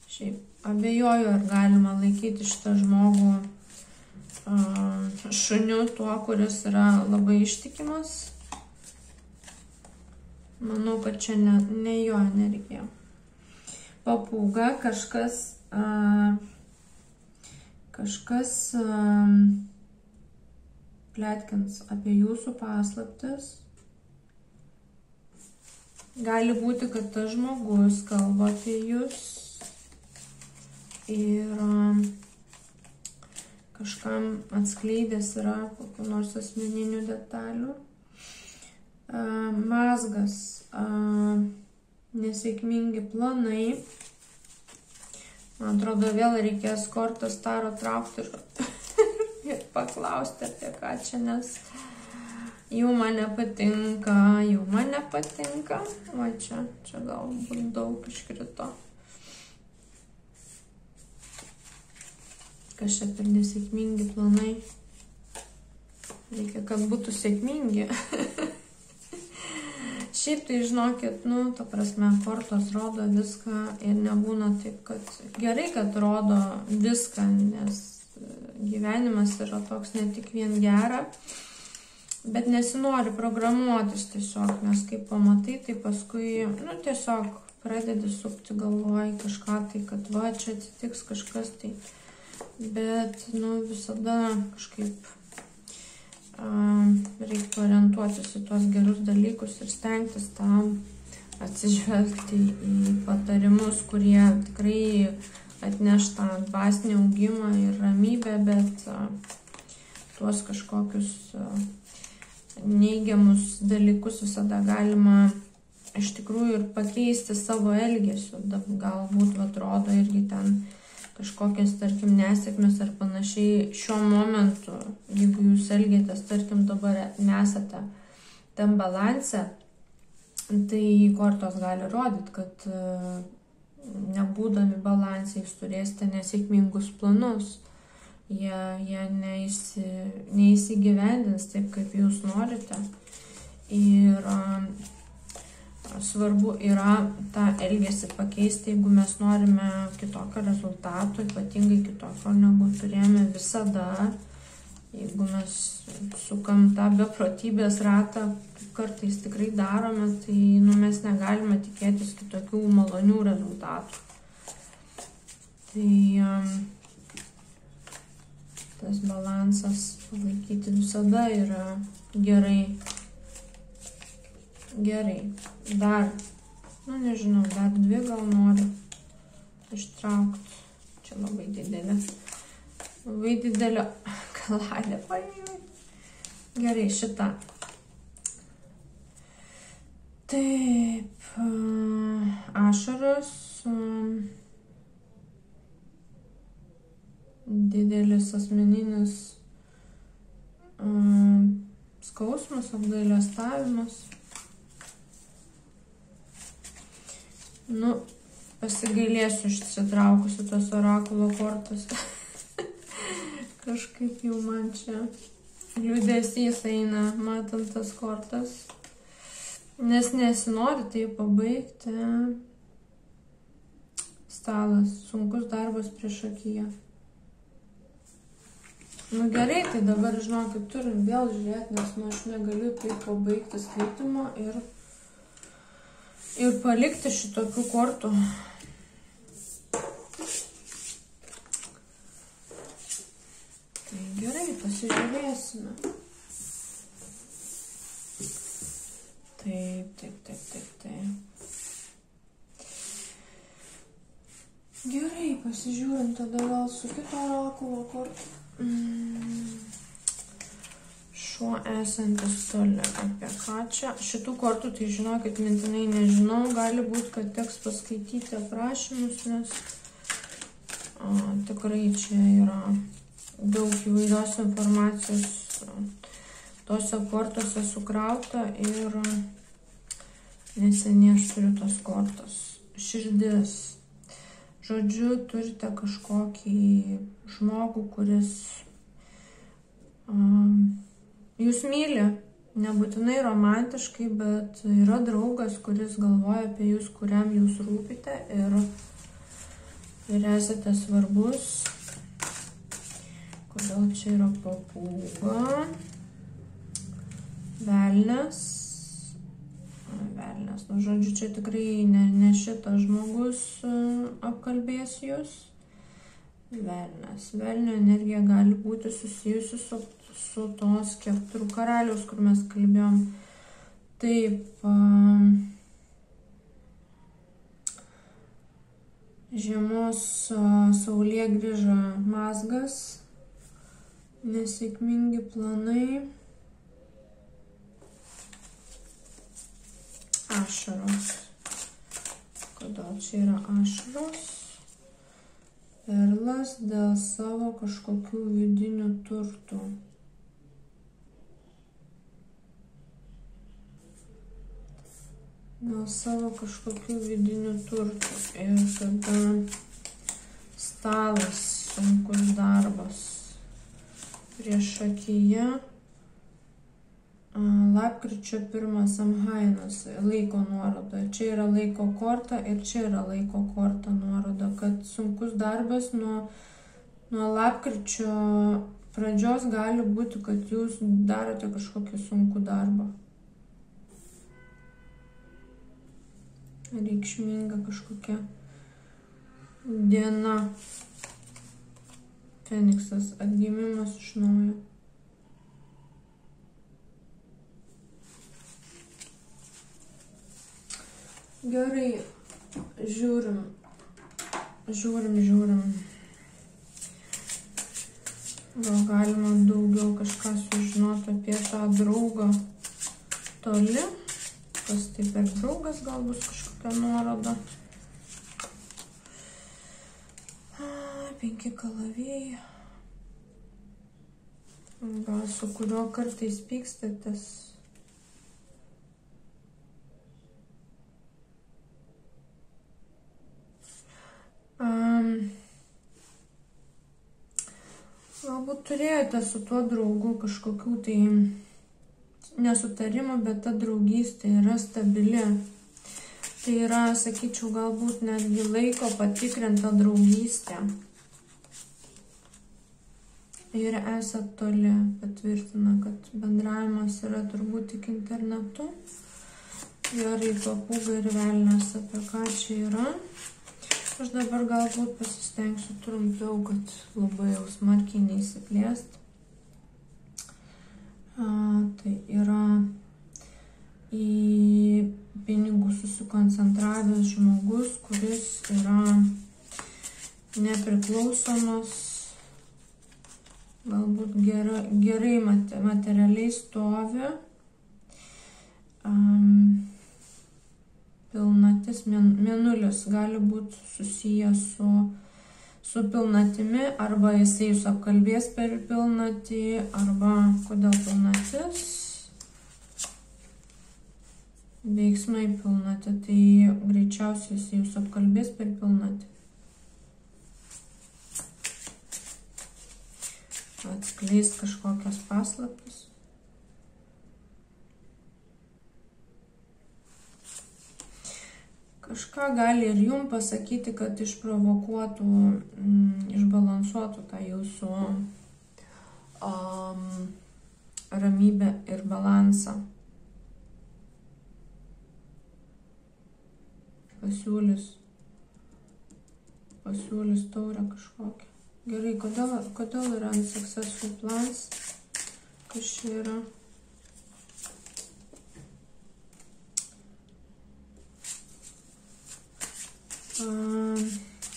Šiaip abejoju, ar galima laikyti šitą žmogų šuniu tuo, kuris yra labai ištikimas. Manau, kad čia ne jo energija. Papūga, kažkas pletkins apie jūsų paslaptis. Gali būti, kad tas žmogus kalba apie jūs ir kažkam atskleidęs yra kokių nors asmeninių detalių. Mazgas, nesėkmingi planai. Man atrodo, vėl reikės kortas taro traukti ir paklausti apie ką čia, nes jau man nepatinka. O čia galbūt daug iškrito. Kas čia per nesėkmingi planai? Reikia, kad būtų sėkmingi. Šiaip tai žinokit, ta prasme, kortos rodo viską ir nebūna taip, kad gerai, kad rodo viską, nes gyvenimas yra toks ne tik vien gera, bet nesinori programuotis tiesiog, nes kaip pamatai, tai paskui, tiesiog pradedi sukti galvoj kažką tai, kad va, čia atsitiks kažkas tai, bet, visada kažkaip reiktų orientuotis į tuos gerus dalykus ir stengtis tam atsižvelgti į patarimus, kurie tikrai atneš tą dvasinį augimą ir ramybę, bet tuos kažkokius neigiamus dalykus visada galima iš tikrųjų ir pakeisti savo elgesiu. Galbūt atrodo irgi ten kažkokias, tarkim, nesėkmes ar panašiai šiuo momentu, jeigu jūs elgėtės, tarkim, dabar nesate tam balanse, tai kortos gali rodyti, kad nebūdami balanse jūs turėsite nesėkmingus planus. Jie neįsigyvendins taip, kaip jūs norite. Ir svarbu yra tą elgesį pakeisti, jeigu mes norime kitokio rezultato, ypatingai kitokio negu turėjome visada. Jeigu mes sukam tą beprotybės ratą, kaip kartais tikrai darome, tai mes negalime tikėtis kitokių malonių rezultatų. Tai tas balansas palaikyti visada yra gerai. Dar, nežinau, dar 2 gal noriu ištraukti. Čia labai didelė kaladė. Gerai, šitą. Taip, ašaros, didelis asmeninis skausmas, apgailestavimas. Pasigailėsiu išsitraukusi tos orakulo kortas. Kažkaip jau man čia liūdesys eina, matant tas kortas. Nes nesinori tai pabaigti. Stalas, sunkus darbas priešakyje. Gerai, tai dabar, žinokit, turim vėl žiūrėti, nes aš negaliu taip pabaigti skaitimo ir palikti šitokių kortų. Tai gerai, pasižiūrėsime. Taip. Gerai, pasižiūrim tada gal su kito orakulo kortu. Šuo esantis toli, apie ką čia. Šitų kortų, tai žinokit, mintinai nežinau. Gali būti, kad teks paskaityti aprašymus, nes tikrai čia yra daug įvairios informacijos tose kortose sukrauta ir neseniai aš turiu tas kortas. Širdis. Žodžiu, turite kažkokį žmogų, kuris jūs myli, nebūtinai romantiškai, bet yra draugas, kuris galvoja apie jūs, kuriam jūs rūpite ir esate svarbus. Kodėl čia yra papūga, velnias, velnias. Nu, žodžiu, čia tikrai ne šitas žmogus apkalbės jūs. Velnias. Velnio energija gali būti susijusi su to skeptrų karaliaus, kur mes kalbėjom. Taip, žiemos saulėgrįža mazgas, nesėkmingi planai, ašaros. Kodėl čia yra ašaros? Perlas dėl savo kažkokių vidinių turtų. Dėl savo kažkokių vidinių turtų. Ir tada stalas, sunkus darbas. Prieš akyje lapkričio 1 Samhainas, laiko nuoroda. Čia yra laiko korta ir čia yra laiko korta nuoroda, kad sunkus darbas nuo lapkričio pradžios gali būti, kad jūs darote kažkokį sunkų darbą. Reikšminga kažkokia diena. Feniksas, atgimimas iš naujo. Gerai, žiūrim. Gal galima daugiau kažką sužinoti apie tą draugą toli. Kas tai per draugas, gal bus kažkokia nuoroda. 5 kalavėjai. Gal su kuriuo kartais pykstatės. Galbūt turėjote su tuo draugu kažkokių tai nesutarimų, bet ta draugystė yra stabili. Tai yra, sakyčiau, galbūt netgi laiko patikrinta draugystė. Ir esat toli, patvirtina, kad bendravimas yra turbūt tik internetu. Gerai, papūga ir velnias, apie ką čia yra. Aš dabar galbūt pasistengsiu trumpiau, kad labai jau smarkiai neįsiplėst. Tai yra į pinigus susikoncentravęs žmogus, kuris yra nepriklausomas, galbūt gerai materialiai stovi. Pilnatis, mėnulis gali būti susijęs su pilnatimi, arba jisai jūs apkalbės per pilnatį, arba kodėl pilnatis. Veiksmai pilnatį, tai greičiausiai jisai jūs apkalbės per pilnatį. Atskleis kažkokias paslaptis. Kažką gali ir jum pasakyti, kad išprovokuotų, išbalansuotų tą jūsų ramybę ir balansą. Pasiūlys taurę kažkokią. Gerai, kodėl yra unsuccessful plans? Kas čia yra?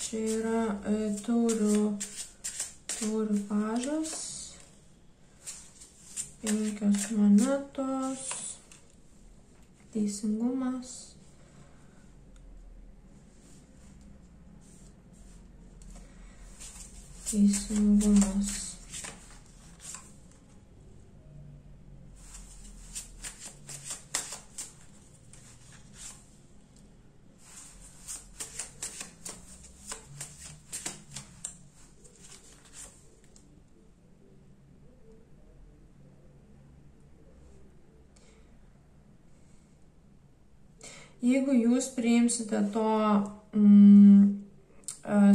Čia yra taurių pažas, 5 monetos, teisingumas, Jeigu jūs priimsite to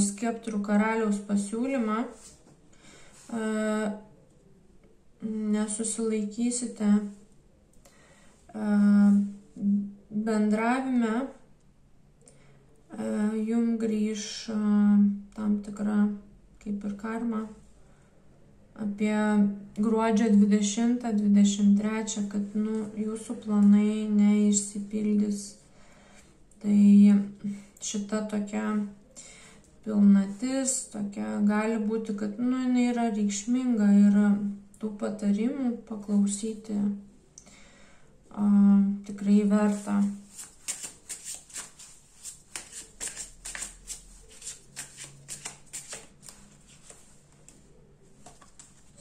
skeptrų karaliaus pasiūlymą, nesusilaikysite bendravime jum grįž tam tikra kaip ir karma apie gruodžio 20-23, kad jūsų planai neišsipildys. Tai šita tokia pilnatis, tokia gali būti, kad jinai yra reikšminga ir tų patarimų paklausyti tikrai verta.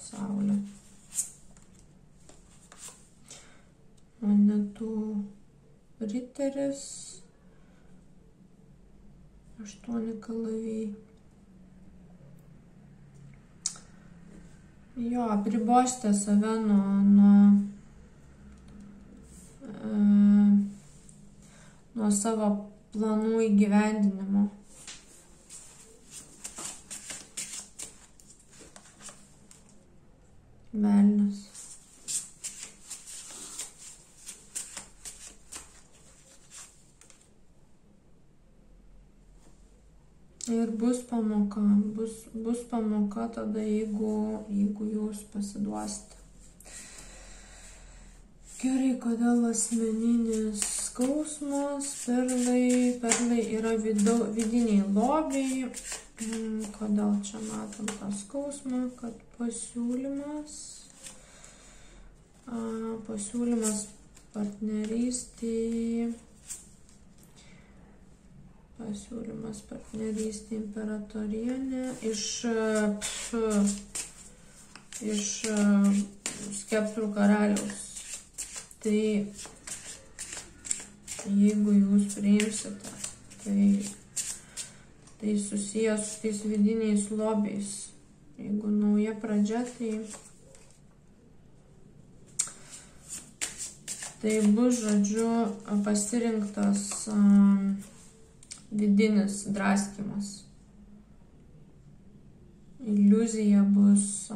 Saulė. Monetų riteris. 8 kalaviai. Jo, apribosite save nuo savo planų įgyvendinimo. Velnias. Ir bus pamoka, bus pamoka tada, jeigu jūs pasiduosite. Gerai, kodėl asmeninis skausmas, perlai yra vidiniai lobiai. Kodėl čia matom tą skausmą, kad pasiūlymas partnerystėje. Pasiūlymas partnerystė imperatorienė iš skeptrų karaliaus. Tai jeigu jūs priimsite, tai susijęs su tais vidiniais lobiais. Jeigu nauja pradžia, tai bus, žodžiu, pasirinktas vidinis draskymas. Iliuzija bus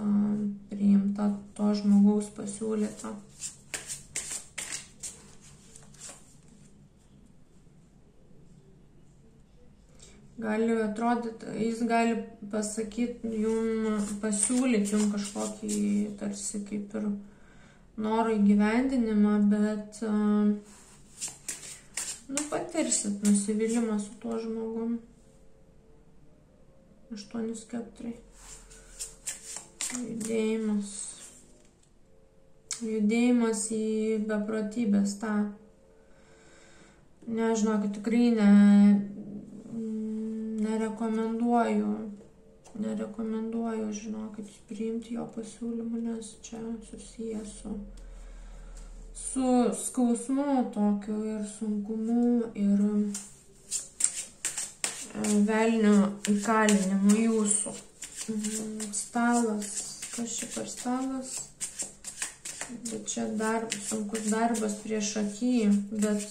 priimta to žmogaus pasiūlyta. Gali atrodyti, jis gali pasakyti pasiūlyti jums kažkokį tarsi kaip ir noro įgyvendinimą, bet patirsit nusivylimą su tuo žmogum. 8 skeptrai. Judėjimas į beprotybės tą. Nežinokit, tikrai nerekomenduoju, žinokit, priimti jo pasiūlymą, nes čia susijęs su skausmu tokiu ir sunkumu ir velnio įkalinimu jūsų. Stalas, kas čia per stalas? Bet čia sunkus darbas prieš akį, bet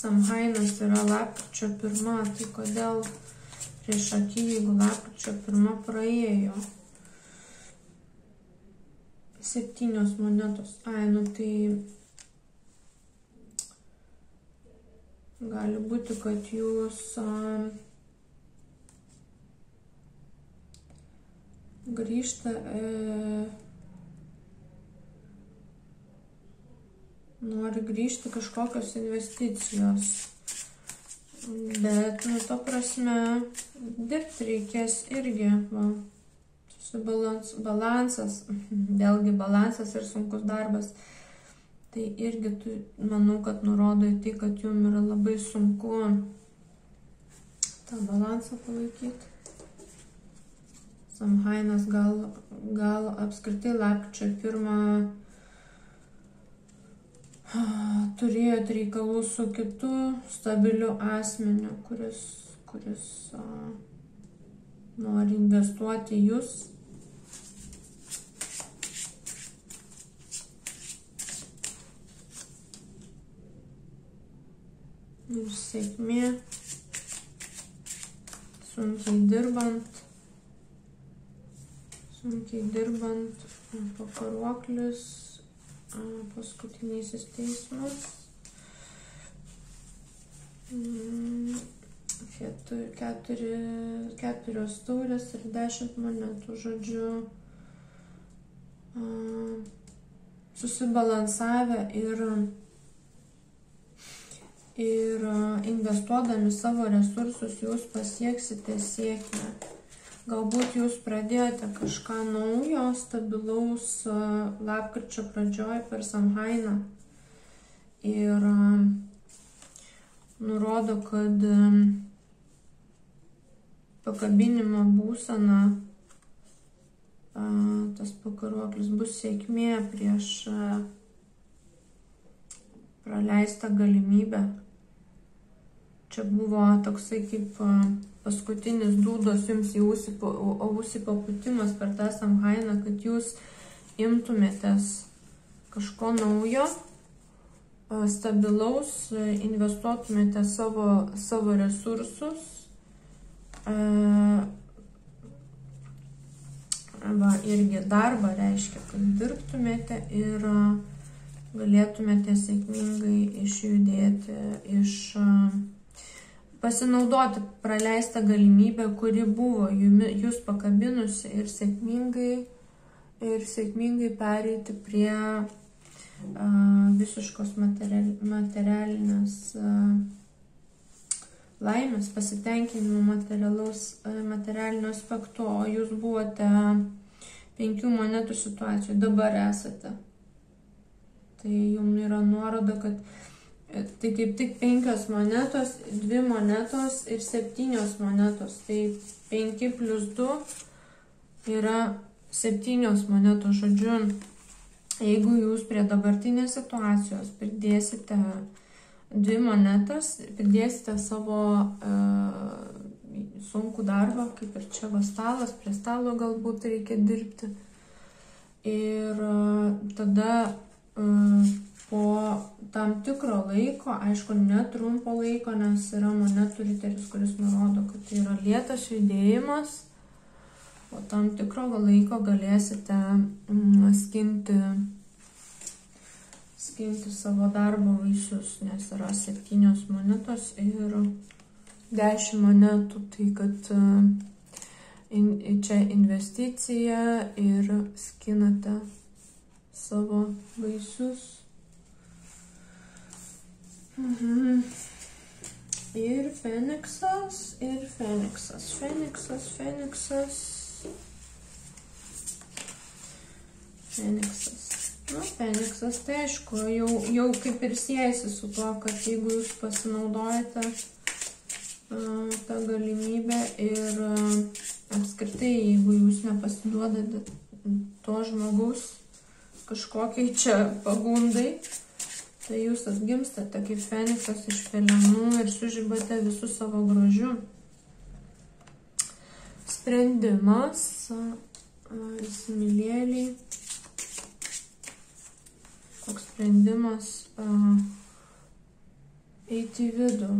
Samhainas yra lapkričio 1, tai kodėl prieš akį, jeigu lapkričio 1 praėjo? 7 monetos. Tai gali būti, kad jūs nori grįžti kažkokios investicijos. Bet, ta prasme, dirbti reikės irgi, balansas, vėlgi balansas ir sunkus darbas. Tai irgi, manau, kad nurodo į tai, kad jums yra labai sunku tą balansą palaikyti. Samhainas gal apskritai lapkričio 1 turėjote reikalų su kitu stabiliu asmeniu, kuris nori investuoti į jūs. Ir sėkmė, sunkiai dirbant, pakaruoklis, paskutinysis teismas, 4 taurės ir 10 monetų, žodžiu, susibalansavę ir investuodami savo resursus jūs pasieksite sėkmę. Galbūt jūs pradėjote kažką naujo, stabilaus lapkričio pradžioj per Samhainą ir nurodo, kad pakabinimo būsena, tas pakaruoklis bus sėkmė prieš praleistą galimybę. Čia buvo toksai kaip paskutinis dūdos jums į ausį papūtimas per tą Samhainą, kad jūs imtumėtės kažko naujo, stabilaus, investuotumėte savo resursus. Irgi darbą reiškia, kad dirbtumėte ir galėtumėte sėkmingai išjudėti, pasinaudoti praleistą galimybę, kuri buvo jūs pakabinusi ir sėkmingai pereiti prie visiškos materialinės laimės, pasitenkinimo materialinio aspektu, o jūs buvote 5 monetų situacijoje, dabar esate. Tai jums yra nuoroda, kad tai kaip tik 5 monetos, 2 monetos ir 7 monetos. Tai 5 plus 2 yra 7 monetos. Žodžiu, jeigu jūs prie dabartinės situacijos pridėsite 2 monetas, pridėsite savo sunkų darbą, kaip ir čia va stalas, prie stalo galbūt reikia dirbti. Ir tada po tam tikro laiko, aišku, netrumpo laiko, nes yra monetų riteris, kuris nurodo, kad tai yra lėtas judėjimas, po tam tikro laiko galėsite skinti savo darbo vaisius, nes yra 7 monetos ir 10 monetų, tai kad čia investicija ir skinate savo vaisius. Ir Feniksas. Feniksas, tai aišku, jau kaip ir siejasi su tuo, kad jeigu jūs pasinaudojate tą galimybę ir apskritai, jeigu jūs nepasiduodate to žmogaus kažkokiai čia pagundai, tai jūs atgimstate kaip Feniksas iš pelenų ir sužibate visų savo grožiu. Sprendimas, įsimylėliai, koks sprendimas eiti į vidų.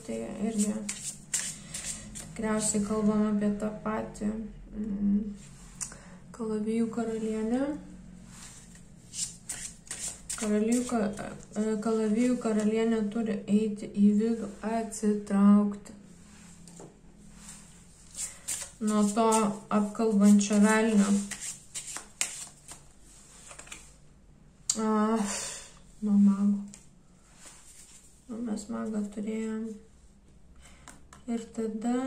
Tai irgi tikriausiai kalbam apie tą patį kalavijų karalienę. Kalavijų karalienė turi eiti į vidų, atsitraukti nuo to apkalbančio velnio. Nuo mago. Mes magą turėjom. Ir tada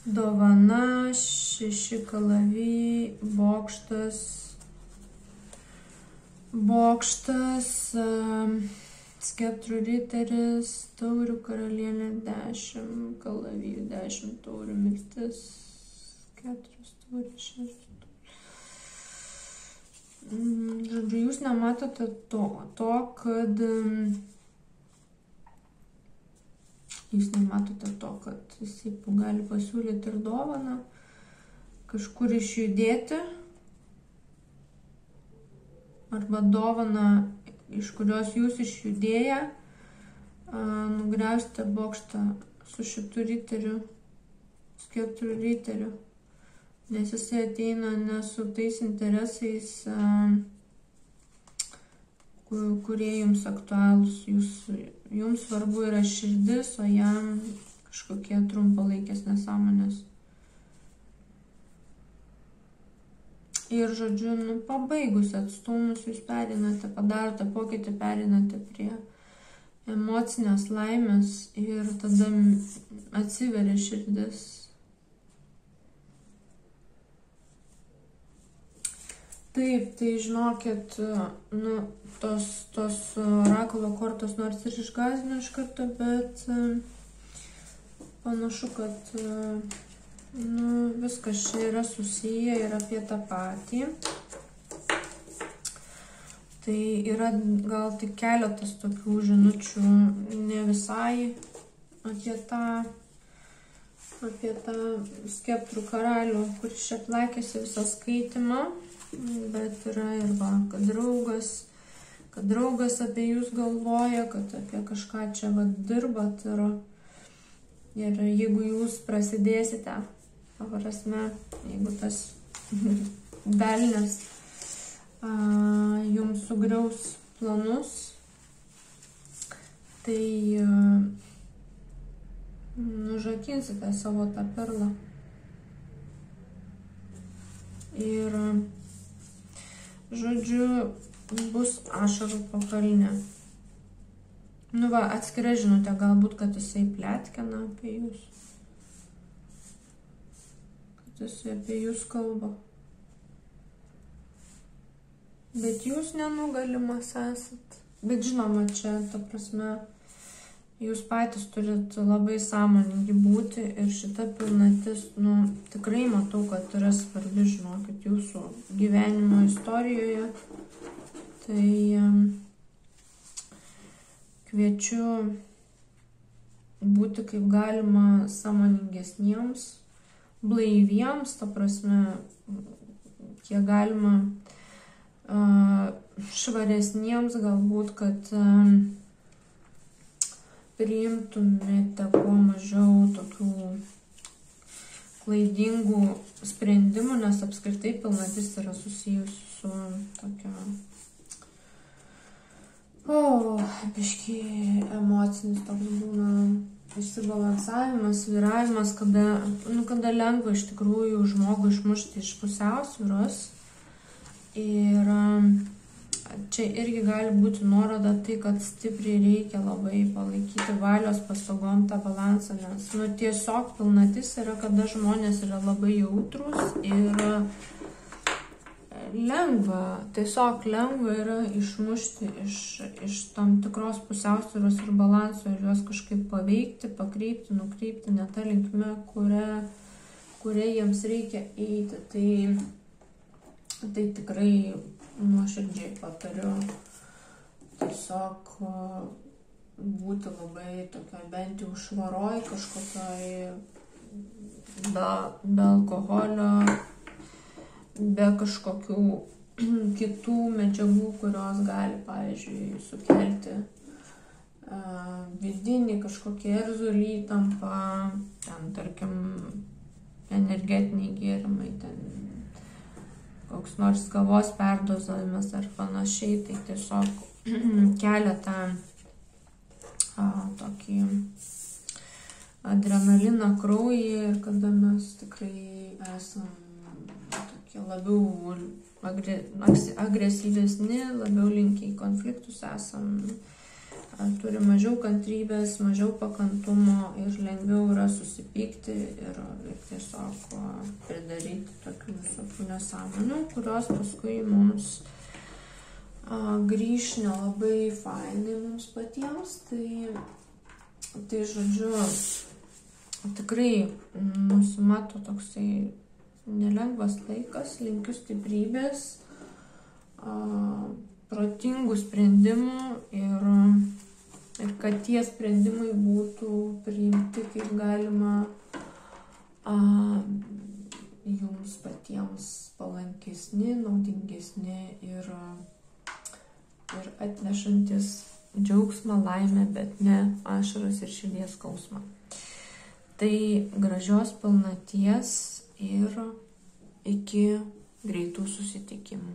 dovana, 6 kalavijai, bokštas, skeptrų riteris, taurių karalienė, 10 kalavijų, 10 taurių, mirtis, 4 taurės, 6 taurės. Žodžiu, jūs nematote kad jisai gali pasiūlyti ir dovaną, kažkur išjudėti, arba dovaną, iš kurios jūs išjudėję, nugriausite bokštą su šitu riteriu, skeptrų riteriu, nes jisai ateina ne su tais interesais, kurie jums aktualūs. Jums svarbu yra širdis, o jam kažkokie trumpalaikės nesąmonės. Ir, žodžiu, pabaigus atstumus, jūs perinate, padarote pokytį, perinate prie emocinės laimės ir tada atsiveria širdis. Taip, tai žinokit, tos orakulo kortos nors ir išgąsdino iš karto, bet panašu, kad viskas čia yra susiję ir apie tą patį. Tai yra gal tik keletas tokių žinučių, ne visai apie tą skeptrų karalių, kuris čia plakėsi visą skaitimą, bet yra ir kad draugas apie jūs galvoja, kad apie kažką čia dirbat ir jeigu jūs prasidėsite, prasme, jeigu tas velnias jums sugriaus planus, tai nužakinsite savo tą perlą. Ir, žodžiu, bus ašarų pakalnė. Atskira žinutė, galbūt, kad jisai pletkina apie jūs. Jisai apie jūs kalba. Bet jūs nenugalimas esat. Bet žinoma, čia, ta prasme, jūs patys turit labai sąmoningi būti ir šita pilnatis, tikrai matau, kad yra svarbi, žinokit, jūsų gyvenimo istorijoje. Tai kviečiu būti kaip galima sąmoningesniems, blaiviems, ta prasme, kiek galima švaresniems, galbūt, kad priimtumėte kuo mažiau tokių klaidingų sprendimų, nes apskritai pilnatis yra susijusi su tokia biškį emocinis toks būna išsibalansavimas, vyravimas, kada lengva iš tikrųjų žmogų išmušti iš pusiausvyros. Ir čia irgi gali būti nuoroda tai, kad stipriai reikia labai palaikyti valios pastangom tą balansą, nes tiesiog pilnatis yra, kada žmonės yra labai jautrūs ir tiesiog lengva yra išmušti iš tam tikros pusiausvyros ir balanso ir juos kažkaip paveikti, pakreipti, nukreipti ne tą linkme, kuria jiems reikia eiti. Tai tikrai nuoširdžiai patariu tiesiog būti labai tokioj bent jau švaroj, kažkokioj be alkoholio, be kažkokių kitų medžiagų, kurios gali, pavyzdžiui, sukelti vidinį kažkokį erzulį, įtampą, ten, tarkim, energetiniai gėrimai, ten koks nors kavos perdozavimas ar panašiai, tai tiesiog kelia tą tokį adrenaliną kraujyje ir kada mes tikrai esam tokie labiau agresyvesni, labiau linkę į konfliktus esam, turi mažiau kantrybės, mažiau pakantumo ir lengviau yra susipykti ir tiesiog pridaryti tokių visokių nesąmonių, kurios paskui mums grįš nelabai fainai mums patiems. Tai žodžiu, tikrai nusimato toksai nelengvas laikas, linkiu stiprybės, protingų sprendimų ir kad tie sprendimai būtų priimti kaip galima jums patiems palankesni, naudingesni ir atnešantis džiaugsmą, laimę, bet ne ašaras ir širdies skausmą. Tai gražios pilnaties ir iki greitų susitikimų.